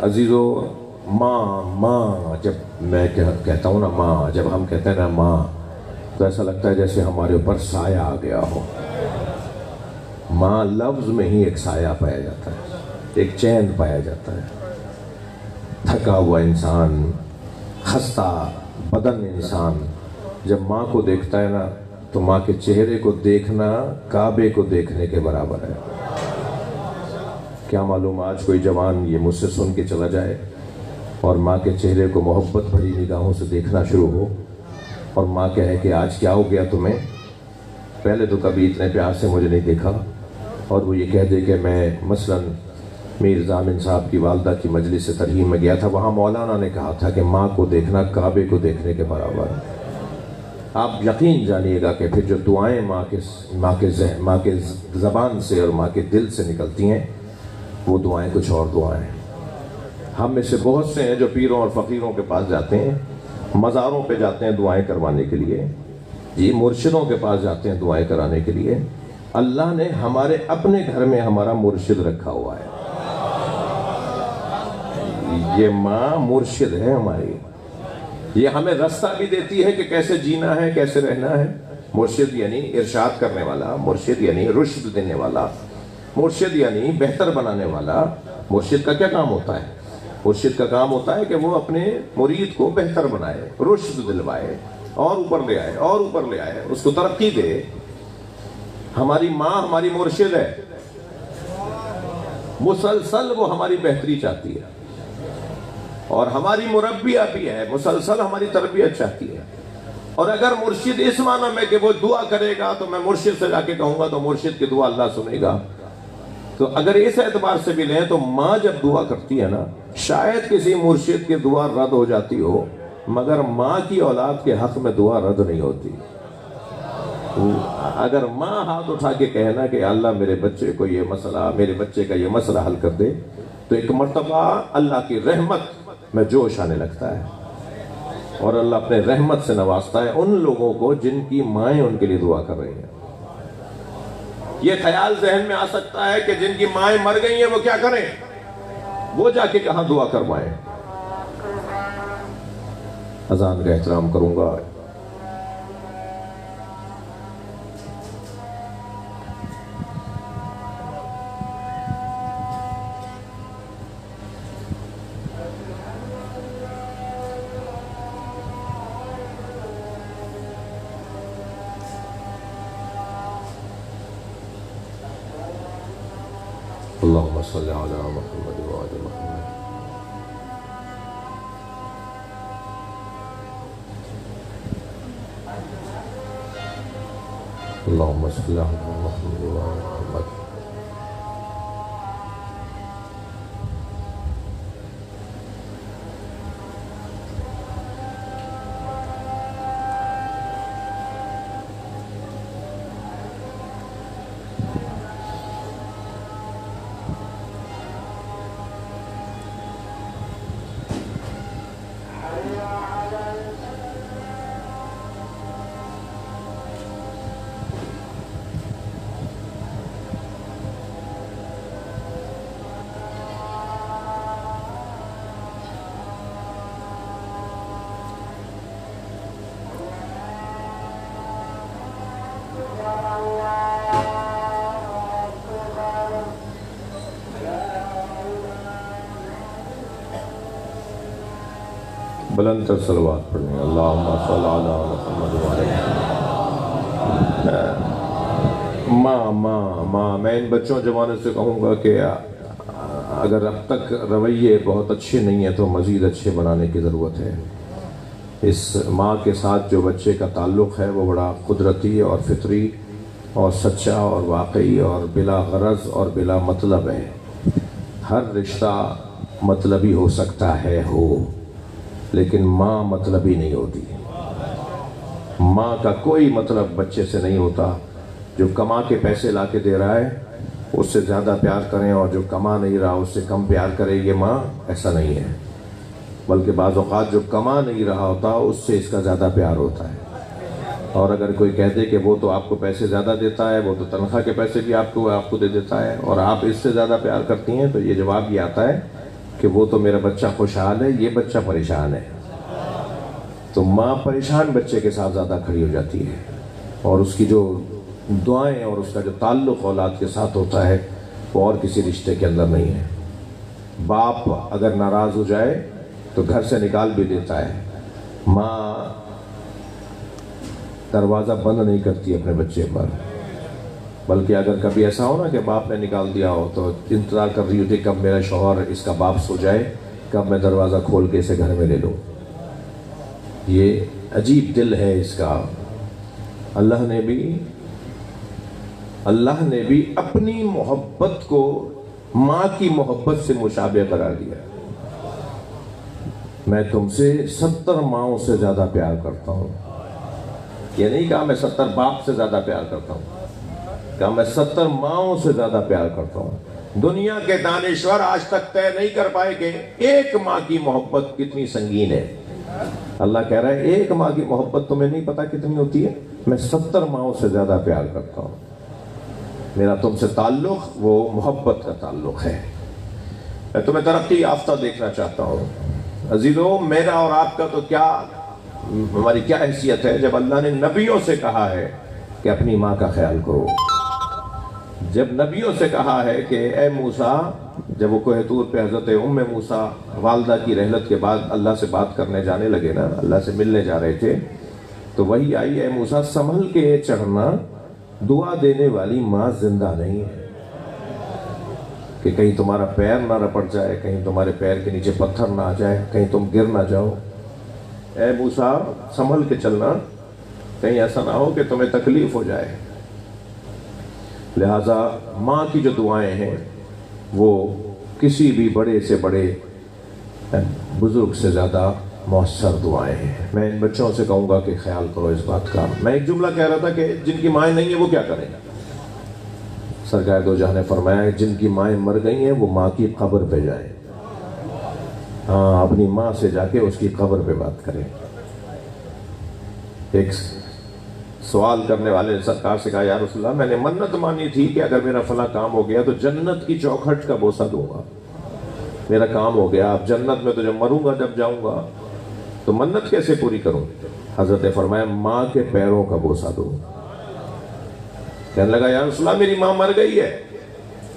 عزیزو، ماں جب میں کہتا ہوں نا، ماں جب ہم کہتے ہیں نا ماں، تو ایسا لگتا ہے جیسے ہمارے اوپر سایہ آ گیا ہو۔ ماں لفظ میں ہی ایک سایہ پایا جاتا ہے، ایک چین پایا جاتا ہے۔ تھکا ہوا انسان، خستہ بدن انسان جب ماں کو دیکھتا ہے نا، تو ماں کے چہرے کو دیکھنا کعبے کو دیکھنے کے برابر ہے۔ کیا معلوم آج کوئی جوان یہ مجھ سے سن کے چلا جائے اور ماں کے چہرے کو محبت بھری نگاہوں سے دیکھنا شروع ہو، اور ماں کہے کہ آج کیا ہو گیا تمہیں، پہلے تو کبھی اتنے پیار سے مجھے نہیں دیکھا، اور وہ یہ کہہ دے کہ میں مثلاً میر ضامن صاحب کی والدہ کی مجلس ترحیم میں گیا تھا، وہاں مولانا نے کہا تھا کہ ماں کو دیکھنا کعبے کو دیکھنے کے برابر ہے۔ آپ یقین جانیے گا کہ پھر جو دعائیں ماں کے زبان سے اور ماں کے دل سے نکلتی ہیں، وہ دعائیں کچھ اور دعائیں ہیں۔ ہم میں سے بہت سے ہیں جو پیروں اور فقیروں کے پاس جاتے ہیں، مزاروں پہ جاتے ہیں دعائیں کروانے کے لیے، جی مرشدوں کے پاس جاتے ہیں دعائیں کرانے کے لیے۔ اللہ نے ہمارے اپنے گھر میں ہمارا مرشد رکھا ہوا ہے، یہ ماں مرشد ہے ہماری، یہ ہمیں راستہ بھی دیتی ہے کہ کیسے جینا ہے، کیسے رہنا ہے، مرشد یعنی ارشاد کرنے والا، مرشد یعنی رشد دینے والا، مرشد یعنی بہتر بنانے والا۔ مرشد کا کیا کام ہوتا ہے؟ مرشد کا کام ہوتا ہے کہ وہ اپنے مرید کو بہتر بنائے، رشد دلوائے، اور اوپر لے آئے، اور اوپر لے آئے، اس کو ترقی دے۔ ہماری ماں ہماری مرشد ہے، مسلسل وہ ہماری بہتری چاہتی ہے، اور ہماری مربیہ بھی ہے، مسلسل ہماری تربیت چاہتی ہے۔ اور اگر مرشد اس معنی میں کہ وہ دعا کرے گا تو میں مرشد سے جا کے کہوں گا تو مرشد کی دعا اللہ سنے گا، تو اگر اس اعتبار سے بھی لیں تو ماں جب دعا کرتی ہے نا، شاید کسی مرشد کی دعا رد ہو جاتی ہو، مگر ماں کی اولاد کے حق میں دعا رد نہیں ہوتی۔ اگر ماں ہاتھ اٹھا کے کہنا کہ اللہ میرے بچے کو یہ مسئلہ، میرے بچے کا یہ مسئلہ حل کر دے، تو ایک مرتبہ اللہ کی رحمت میں جوش آنے لگتا ہے، اور اللہ اپنے رحمت سے نوازتا ہے ان لوگوں کو جن کی مائیں ان کے لیے دعا کر رہی ہیں۔ یہ خیال ذہن میں آ سکتا ہے کہ جن کی مائیں مر گئی ہیں وہ کیا کریں؟ وہ جا کے کہاں دعا کروائیں۔ اذان کا احترام کروں گا۔ اللہم صلی علی محمد وآل محمد۔ اللہم صلی علی محمد وآل محمد۔ بلند تر صلوات پڑھیں۔ اللہم صلی علی محمد وعلی ماں میں ان بچوں جوانوں سے کہوں گا کہ اگر اب تک رویے بہت اچھے نہیں ہیں تو مزید اچھے بنانے کی ضرورت ہے۔ اس ماں کے ساتھ جو بچے کا تعلق ہے وہ بڑا قدرتی اور فطری اور سچا اور واقعی اور بلا غرض اور بلا مطلب ہے۔ ہر رشتہ مطلبی ہو سکتا ہے لیکن ماں مطلبی نہیں ہوتی۔ ماں کا کوئی مطلب بچے سے نہیں ہوتا۔ جو کما کے پیسے لا کے دے رہا ہے اس سے زیادہ پیار کریں، اور جو کما نہیں رہا اس سے کم پیار کرے، یہ ماں ایسا نہیں ہے۔ بلکہ بعض اوقات جو کما نہیں رہا ہوتا اس سے اس کا زیادہ پیار ہوتا ہے۔ اور اگر کوئی کہہ دے کہ وہ تو آپ کو پیسے زیادہ دیتا ہے، وہ تو تنخواہ کے پیسے بھی آپ کو دے دیتا ہے، اور آپ اس سے زیادہ پیار کرتی ہیں، تو یہ جواب یہ آتا ہے کہ وہ تو میرا بچہ خوشحال ہے، یہ بچہ پریشان ہے۔ تو ماں پریشان بچے کے ساتھ زیادہ کھڑی ہو جاتی ہے، اور اس کی جو دعائیں اور اس کا جو تعلق اولاد کے ساتھ ہوتا ہے وہ اور کسی رشتے کے اندر نہیں ہے۔ باپ اگر ناراض ہو جائے تو گھر سے نکال بھی دیتا ہے، ماں دروازہ بند نہیں کرتی اپنے بچے پر، بلکہ اگر کبھی ایسا ہو نا کہ باپ نے نکال دیا ہو تو انتظار کر رہی ہوتی کب میرا شوہر اس کا باپ سو جائے، کب میں دروازہ کھول کے اسے گھر میں لے لوں۔ یہ عجیب دل ہے اس کا۔ اللہ نے بھی اپنی محبت کو ماں کی محبت سے مشابہ قرار دیا۔ میں تم سے 70 ماؤں سے زیادہ پیار کرتا ہوں۔ یہ نہیں کہا میں 70 باپ سے زیادہ پیار کرتا ہوں، کہا میں 70 ماؤں سے زیادہ پیار کرتا ہوں۔ دنیا کے دانشور آج تک طے نہیں کر پائے کہ ایک ماں کی محبت کتنی سنگین ہے۔ اللہ کہہ رہا ہے ایک ماں کی محبت تمہیں نہیں پتا کتنی ہوتی ہے، میں 70 ماؤں سے زیادہ پیار کرتا ہوں۔ میرا تم سے تعلق وہ محبت کا تعلق ہے۔ میں تمہیں ترقی یافتہ دیکھنا چاہتا ہوں۔ عزیزو، میرا اور آپ کا تو کیا ہماری کیا حیثیت ہے جب اللہ نے نبیوں سے کہا ہے کہ اپنی ماں کا خیال کرو، جب نبیوں سے کہا ہے کہ اے موسیٰ، جب وہ کوہ طور پہ حضرت ام موسیٰ والدہ کی رحلت کے بعد اللہ سے بات کرنے جانے لگے نا، اللہ سے ملنے جا رہے تھے، تو وہی آئی، اے موسیٰ سنبھل کے چڑھنا، دعا دینے والی ماں زندہ نہیں ہے کہ کہیں تمہارا پیر نہ رپٹ جائے، کہیں تمہارے پیر کے نیچے پتھر نہ آ جائے، کہیں تم گر نہ جاؤ۔ اے موسیٰ سنبھل کے چلنا، کہیں ایسا نہ ہو کہ تمہیں تکلیف ہو جائے۔ لہٰذا ماں کی جو دعائیں ہیں وہ کسی بھی بڑے سے بڑے بزرگ سے زیادہ مؤثر دعائیں ہیں۔ میں ان بچوں سے کہوں گا کہ خیال کرو اس بات کا۔ میں ایک جملہ کہہ رہا تھا کہ جن کی مائیں نہیں ہیں وہ کیا کریں گے؟ سرکار دو جہاں نے فرمایا ہے جن کی مائیں مر گئی ہیں وہ ماں کی قبر پہ جائیں، ہاں اپنی ماں سے جا کے اس کی قبر پہ بات کریں۔ ایک سوال کرنے والے نے سرکار سے کہا، یا رسول اللہ میں نے منت مانی تھی کہ اگر میرا فلاں کام ہو گیا تو جنت کی چوکھٹ کا بوسہ دوں گا، میرا کام ہو گیا، اب جنت میں تو جب مروں گا جب جاؤں گا تو منت کیسے پوری کروں؟ حضرت نے فرمایا ماں کے پیروں کا بوسہ دوں۔ کہنے لگا یا رسول اللہ میری ماں مر گئی ہے،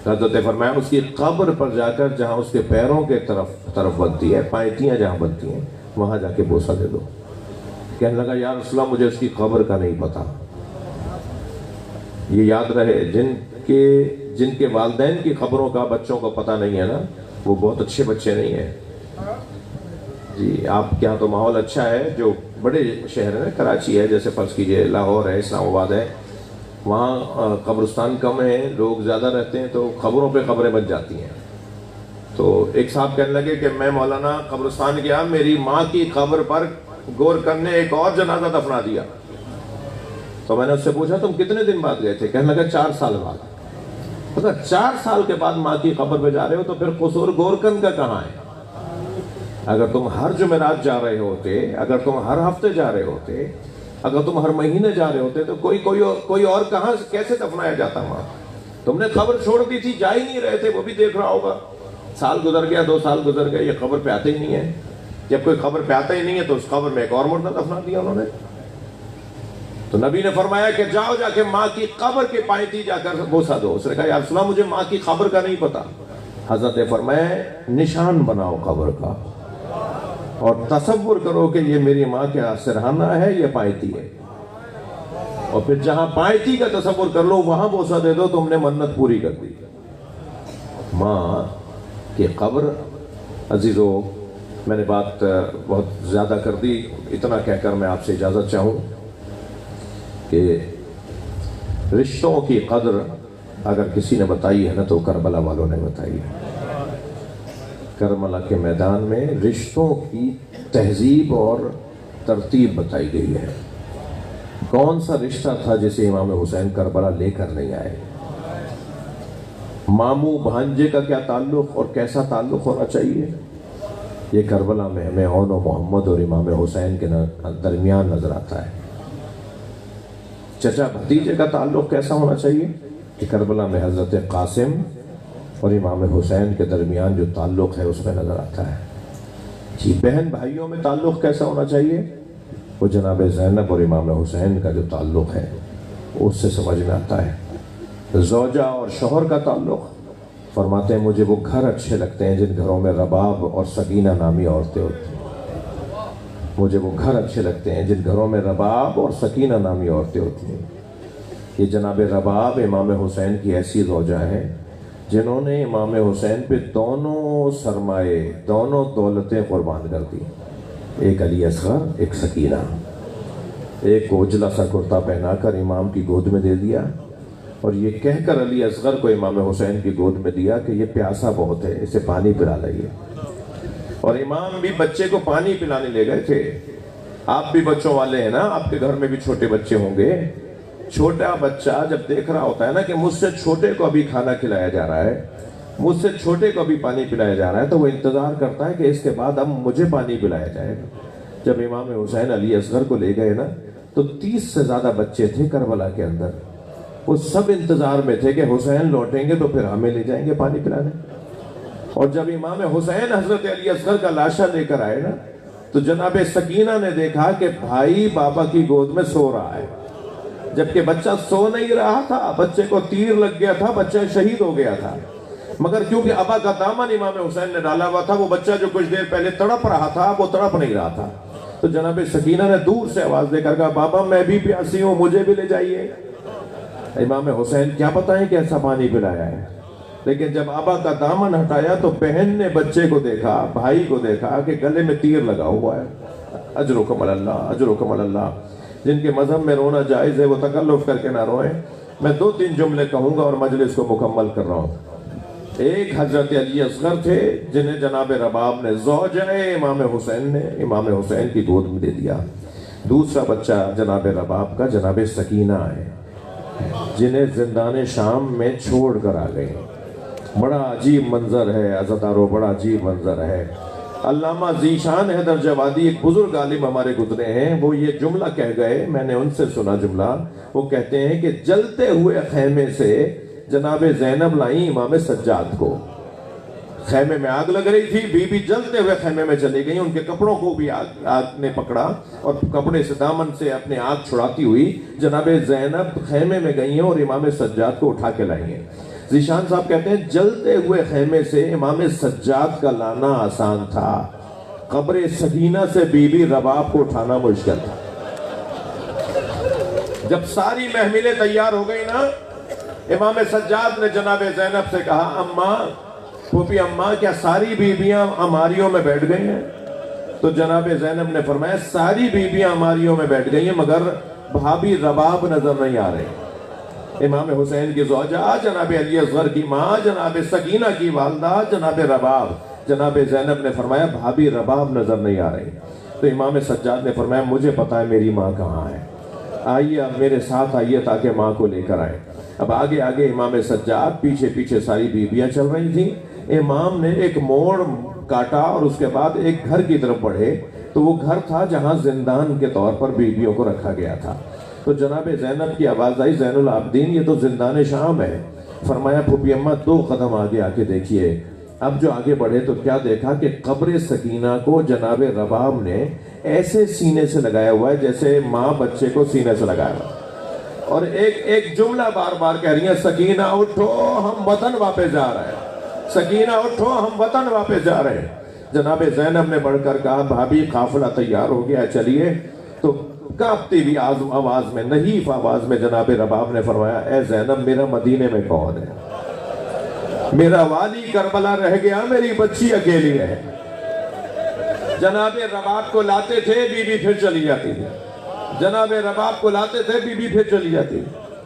حضرت نے فرمایا اس کی قبر پر جا کر جہاں اس کے پیروں کے طرف بنتی ہے، پائتیاں جہاں بنتی ہیں وہاں جا کے بوسہ دے دو۔ کہنے لگا یا رسول اللہ مجھے اس کی قبر کا نہیں پتا۔ یہ یاد رہے جن کے والدین کی قبروں کا بچوں کو پتہ نہیں ہے نا، وہ بہت اچھے بچے نہیں ہیں۔ جی آپ کے یہاں تو ماحول اچھا ہے، جو بڑے شہر ہیں کراچی ہے جیسے فرض کیجئے، لاہور ہے، اسلام آباد ہے، وہاں قبرستان کم ہیں، لوگ زیادہ رہتے ہیں تو قبروں پہ قبریں بن جاتی ہیں۔ تو ایک صاحب کہنے لگے کہ میں مولانا قبرستان گیا، میری ماں کی قبر پر غور کرنے ایک اور جنازہ دفنا دیا۔ تو میں نے اس سے پوچھا تم کتنے دن بعد گئے تھے؟ کہنے لگا 4 سال بعد۔ اگر 4 سال کے بعد ماں کی قبر پہ جا رہے ہو تو پھر قصور غورکن کا کہاں ہے؟ اگر تم ہر جمعرات جا رہے ہوتے، اگر تم ہر ہفتے جا رہے ہوتے، اگر تم ہر مہینے جا رہے ہوتے تو کوئی اور کہاں کیسے دفنایا جاتا وہاں؟ تم نے قبر چھوڑ دی تھی، جا ہی نہیں رہے تھے، وہ بھی دیکھ رہا ہوگا۔ سال گزر گیا، 2 سال گزر گئے، یہ قبر پہ آتے ہی نہیں ہے۔ جب کوئی قبر پہ آتا ہی نہیں ہے تو اس قبر میں ایک اور مردہ دفنا دیا انہوں نے۔ تو نبی نے فرمایا کہ جاؤ جا کے ماں کی قبر کے پائیں جا کر بوسہ دو۔ اس نے کہا یا رسول اللہ مجھے ماں کی قبر کا نہیں پتا۔ حضرت نے فرمایا نشان بناؤ قبر کا اور تصور کرو کہ یہ میری ماں کا سرہانہ ہے یا پائتی ہے، اور پھر جہاں پائتی کا تصور کر لو وہاں بوسہ دے دو، تم نے منت پوری کر دی۔ ماں کی قبر عزیزو، میں نے بات بہت زیادہ کر دی، اتنا کہہ کر میں آپ سے اجازت چاہوں کہ رشتوں کی قدر اگر کسی نے بتائی ہے نا تو کربلا والوں نے بتائی ہے۔ کربلا کے میدان میں رشتوں کی تہذیب اور ترتیب بتائی گئی ہے۔ کون سا رشتہ تھا جسے امام حسین کربلا لے کر نہیں آئے؟ ماموں بھانجے کا کیا تعلق اور کیسا تعلق ہونا چاہیے؟ یہ کربلا میں ہمیں اون و محمد اور امام حسین کے درمیان نظر آتا ہے۔ چچا بھتیجے کا تعلق کیسا ہونا چاہیے؟ کہ کربلا میں حضرت قاسم اور امام حسین کے درمیان جو تعلق ہے اس میں نظر آتا ہے۔ جی بہن بھائیوں میں تعلق کیسا ہونا چاہیے؟ وہ جناب زینب اور امام حسین کا جو تعلق ہے اس سے سمجھ میں آتا ہے۔ زوجہ اور شوہر کا تعلق، فرماتے ہیں مجھے وہ گھر اچھے لگتے ہیں جن گھروں میں رباب اور سکینہ نامی عورتیں ہوتی ہیں۔ مجھے وہ گھر اچھے لگتے ہیں جن گھروں میں رباب اور سکینہ نامی عورتیں ہوتی ہیں۔ یہ جناب رباب امام حسین کی ایسی زوجہ ہے جنہوں نے امام حسین پہ دونوں سرمائے، دونوں دولتیں قربان کر دی۔ ایک علی اصغر، ایک سکینہ، ایک کو اجلا سا کرتا پہنا کر امام کی گود میں دے دیا، اور یہ کہہ کر علی اصغر کو امام حسین کی گود میں دیا کہ یہ پیاسا بہت ہے، اسے پانی پلا لائیے۔ اور امام بھی بچے کو پانی پلانے لے گئے تھے۔ آپ بھی بچوں والے ہیں نا، آپ کے گھر میں بھی چھوٹے بچے ہوں گے۔ چھوٹا بچہ جب دیکھ رہا ہوتا ہے نا کہ مجھ سے چھوٹے کو ابھی کھانا کھلایا جا رہا ہے، مجھ سے چھوٹے کو ابھی پانی پلایا جا رہا ہے، تو وہ انتظار کرتا ہے کہ اس کے بعد اب مجھے پانی پلایا جائے گا۔ جب امام حسین علی اصغر کو لے گئے نا تو 30 سے زیادہ بچے تھے کربلا کے اندر، وہ سب انتظار میں تھے کہ حسین لوٹیں گے تو پھر ہمیں لے جائیں گے پانی پلانے۔ اور جب امام حسین حضرت علی اصغر کا لاشا لے کر آئے نا تو جناب سکینہ نے دیکھا کہ بھائی بابا کی گود میں سو رہا ہے، جبکہ بچہ سو نہیں رہا تھا، بچے کو تیر لگ گیا تھا، بچہ شہید ہو گیا تھا، مگر کیونکہ ابا کا دامن امام حسین نے ڈالا ہوا تھا، وہ بچہ جو کچھ دیر پہلے تڑپ رہا تھا وہ تڑپ نہیں رہا تھا۔ تو جناب سکینہ نے دور سے آواز دے کر کہا بابا میں بھی پیاسی ہوں، مجھے بھی لے جائیے۔ امام حسین کیا بتائیں کیسا پانی پلایا ہے، لیکن جب آبا کا دامن ہٹایا تو بہن نے بچے کو دیکھا، بھائی کو دیکھا کہ گلے میں تیر لگا ہوا ہے۔ اجرکم اللہ، اجرکم اللہ۔ جن کے مذہب میں رونا جائز ہے وہ تکلف کر کے نہ روئیں۔ میں 2-3 جملے کہوں گا اور مجلس کو مکمل کر رہا ہوں۔ ایک حضرت علی اصغر تھے جنہیں جناب رباب نے زوجہ امام حسین نے امام حسین کی گود میں دے دیا۔ دوسرا بچہ جناب رباب کا جناب سکینہ ہے جنہیں زندان شام میں چھوڑ کر آ گئے۔ بڑا عجیب منظر ہے عزتارو، بڑا عجیب منظر ہے۔ علامہ ذیشان حیدر جوادی ایک بزرگ عالم ہمارے گزرے ہیں، وہ یہ جملہ کہہ گئے، میں نے ان سے سنا جملہ، وہ کہتے ہیں کہ جلتے ہوئے خیمے سے جناب زینب لائیں امام سجاد کو۔ خیمے میں آگ لگ رہی تھی، بی بی جلتے ہوئے خیمے میں چلی گئی، ان کے کپڑوں کو بھی آگ نے پکڑا اور کپڑے سے دامن سے اپنے آگ چھڑاتی ہوئی جناب زینب خیمے میں گئی ہیں اور امام سجاد کو اٹھا کے لائی ہیں۔ ذیشان صاحب کہتے ہیں جلتے ہوئے خیمے سے امام سجاد کا لانا آسان تھا، قبر سکینہ سے بی بی رباب کو اٹھانا مشکل تھا۔ جب ساری محملیں تیار ہو گئی نا، امام سجاد نے جناب زینب سے کہا اماں، پھوپھی اماں، کیا ساری بیویاں اماریوں میں بیٹھ گئی ہیں؟ تو جناب زینب نے فرمایا ساری بیویاں اماریوں میں بیٹھ گئی ہیں مگر بھابی رباب نظر نہیں آ رہے۔ امام حسین کی زوجہ جناب علی اصغر کی ماں جناب سکینہ کی والدہ جناب رباب، جناب زینب نے فرمایا بھابی رباب نظر نہیں آ رہی۔ تو امام سجاد نے فرمایا مجھے پتا ہے میری ماں کہاں ہے، آئیے اب میرے ساتھ آئیے تاکہ ماں کو لے کر آئے۔ اب آگے آگے امام سجاد، پیچھے پیچھے ساری بیویاں چل رہی تھیں۔ امام نے ایک موڑ کاٹا اور اس کے بعد ایک گھر کی طرف بڑھے تو وہ گھر تھا جہاں زندان کے طور پر بیویوں کو رکھا گیا تھا۔ تو جناب زینب کی آواز آئی زین العابدین یہ تو زندان شام ہے۔ فرمایا پھوپھی اماں 2 قدم آگے آ کے دیکھیے۔ اب جو آگے بڑھے تو کیا دیکھا کہ قبر سکینہ کو جناب رباب نے ایسے سینے سے لگایا ہوا ہے جیسے ماں بچے کو سینے سے لگایا ہوا، اور ایک جملہ بار بار کہہ رہی ہیں سکینہ اٹھو ہم وطن واپس جا رہے ہیں، سکینہ اٹھو ہم وطن واپس جا رہے ہیں۔ جناب زینب نے بڑھ کر کہا بھابی قافلہ تیار ہو گیا چلیے۔ تو کانپتی بھی آواز میں، نحیف آواز میں جناب رباب نے فرمایا اے زینب میرا مدینے میں کون ہے؟ میرا والی کربلا رہ گیا، میری بچی اکیلی ہے۔ جناب رباب کو لاتے تھے، بی بی پھر چلی جاتی تھی، جناب رباب کو لاتے تھے، بی بی پھر چلی جاتی۔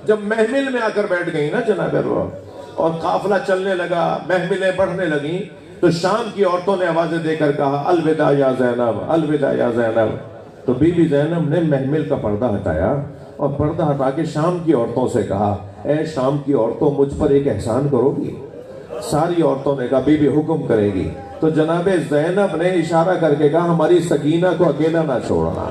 جب محمل میں آ کر بیٹھ گئی نا جناب رباب اور قافلہ چلنے لگا، محملیں بڑھنے لگیں، تو شام کی عورتوں نے آوازیں دے کر کہا الوداع یا زینب، الوداع یا زینب۔ تو بی بی زینب نے محمل کا پردہ ہٹایا اور پردہ ہٹا کے شام کی عورتوں سے کہا اے شام کی عورتوں مجھ پر ایک احسان کرو گی؟ ساری عورتوں نے کہا بی بی حکم کرے گی۔ تو جناب زینب نے اشارہ کر کے کہا ہماری سکینہ کو اکیلا نہ چھوڑنا،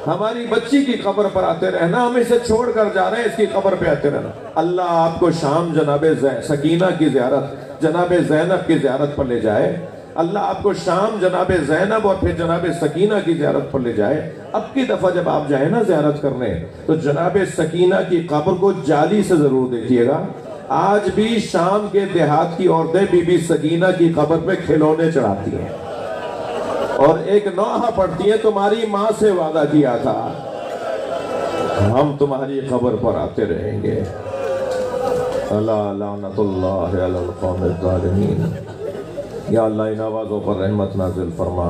ہماری بچی کی قبر پر آتے رہنا، ہم اسے چھوڑ کر جا رہے ہیں، اس کی قبر پہ آتے رہنا۔ اللہ آپ کو شام جناب سکینہ کی زیارت، جناب زینب کی زیارت پر لے جائے۔ اللہ آپ کو شام جناب زینب اور پھر جناب سکینہ کی زیارت پر لے جائے۔ اب کی دفعہ جب آپ جائیں نا زیارت کرنے تو جناب سکینہ کی قبر کو جالی سے ضرور دیکھیے گا۔ آج بھی شام کے دیہات کی عورتیں بی بی سکینہ کی قبر پہ کھلونے چڑھاتی ہیں اور ایک نوحہ پڑھتی ہیں تمہاری ماں سے وعدہ کیا تھا ہم تمہاری قبر پر آتے رہیں گے۔ اللہ لعنت اللہ علی القوم الظالمین۔ یا اللہ ان آوازوں پر رحمت نازل فرما،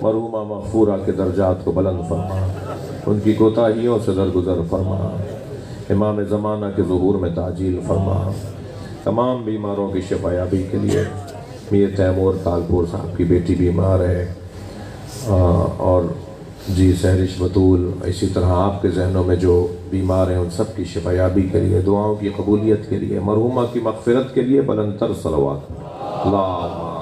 مرحومہ مغفورہ کے درجات کو بلند فرما، ان کی کوتاہیوں سے درگزر فرما، امام زمانہ کے ظہور میں تعجیل فرما، تمام بیماروں کی شفا یابی کے لیے۔ میر تیمور تالپور صاحب کی بیٹی بیمار ہے اور جی سہرش بطول، اسی طرح آپ کے ذہنوں میں جو بیمار ہیں ان سب کی شفا یابی کے لیے، دعاؤں کی قبولیت کے لیے، مرحومہ کی مغفرت کے لیے بلند تر صلوات۔ اللہ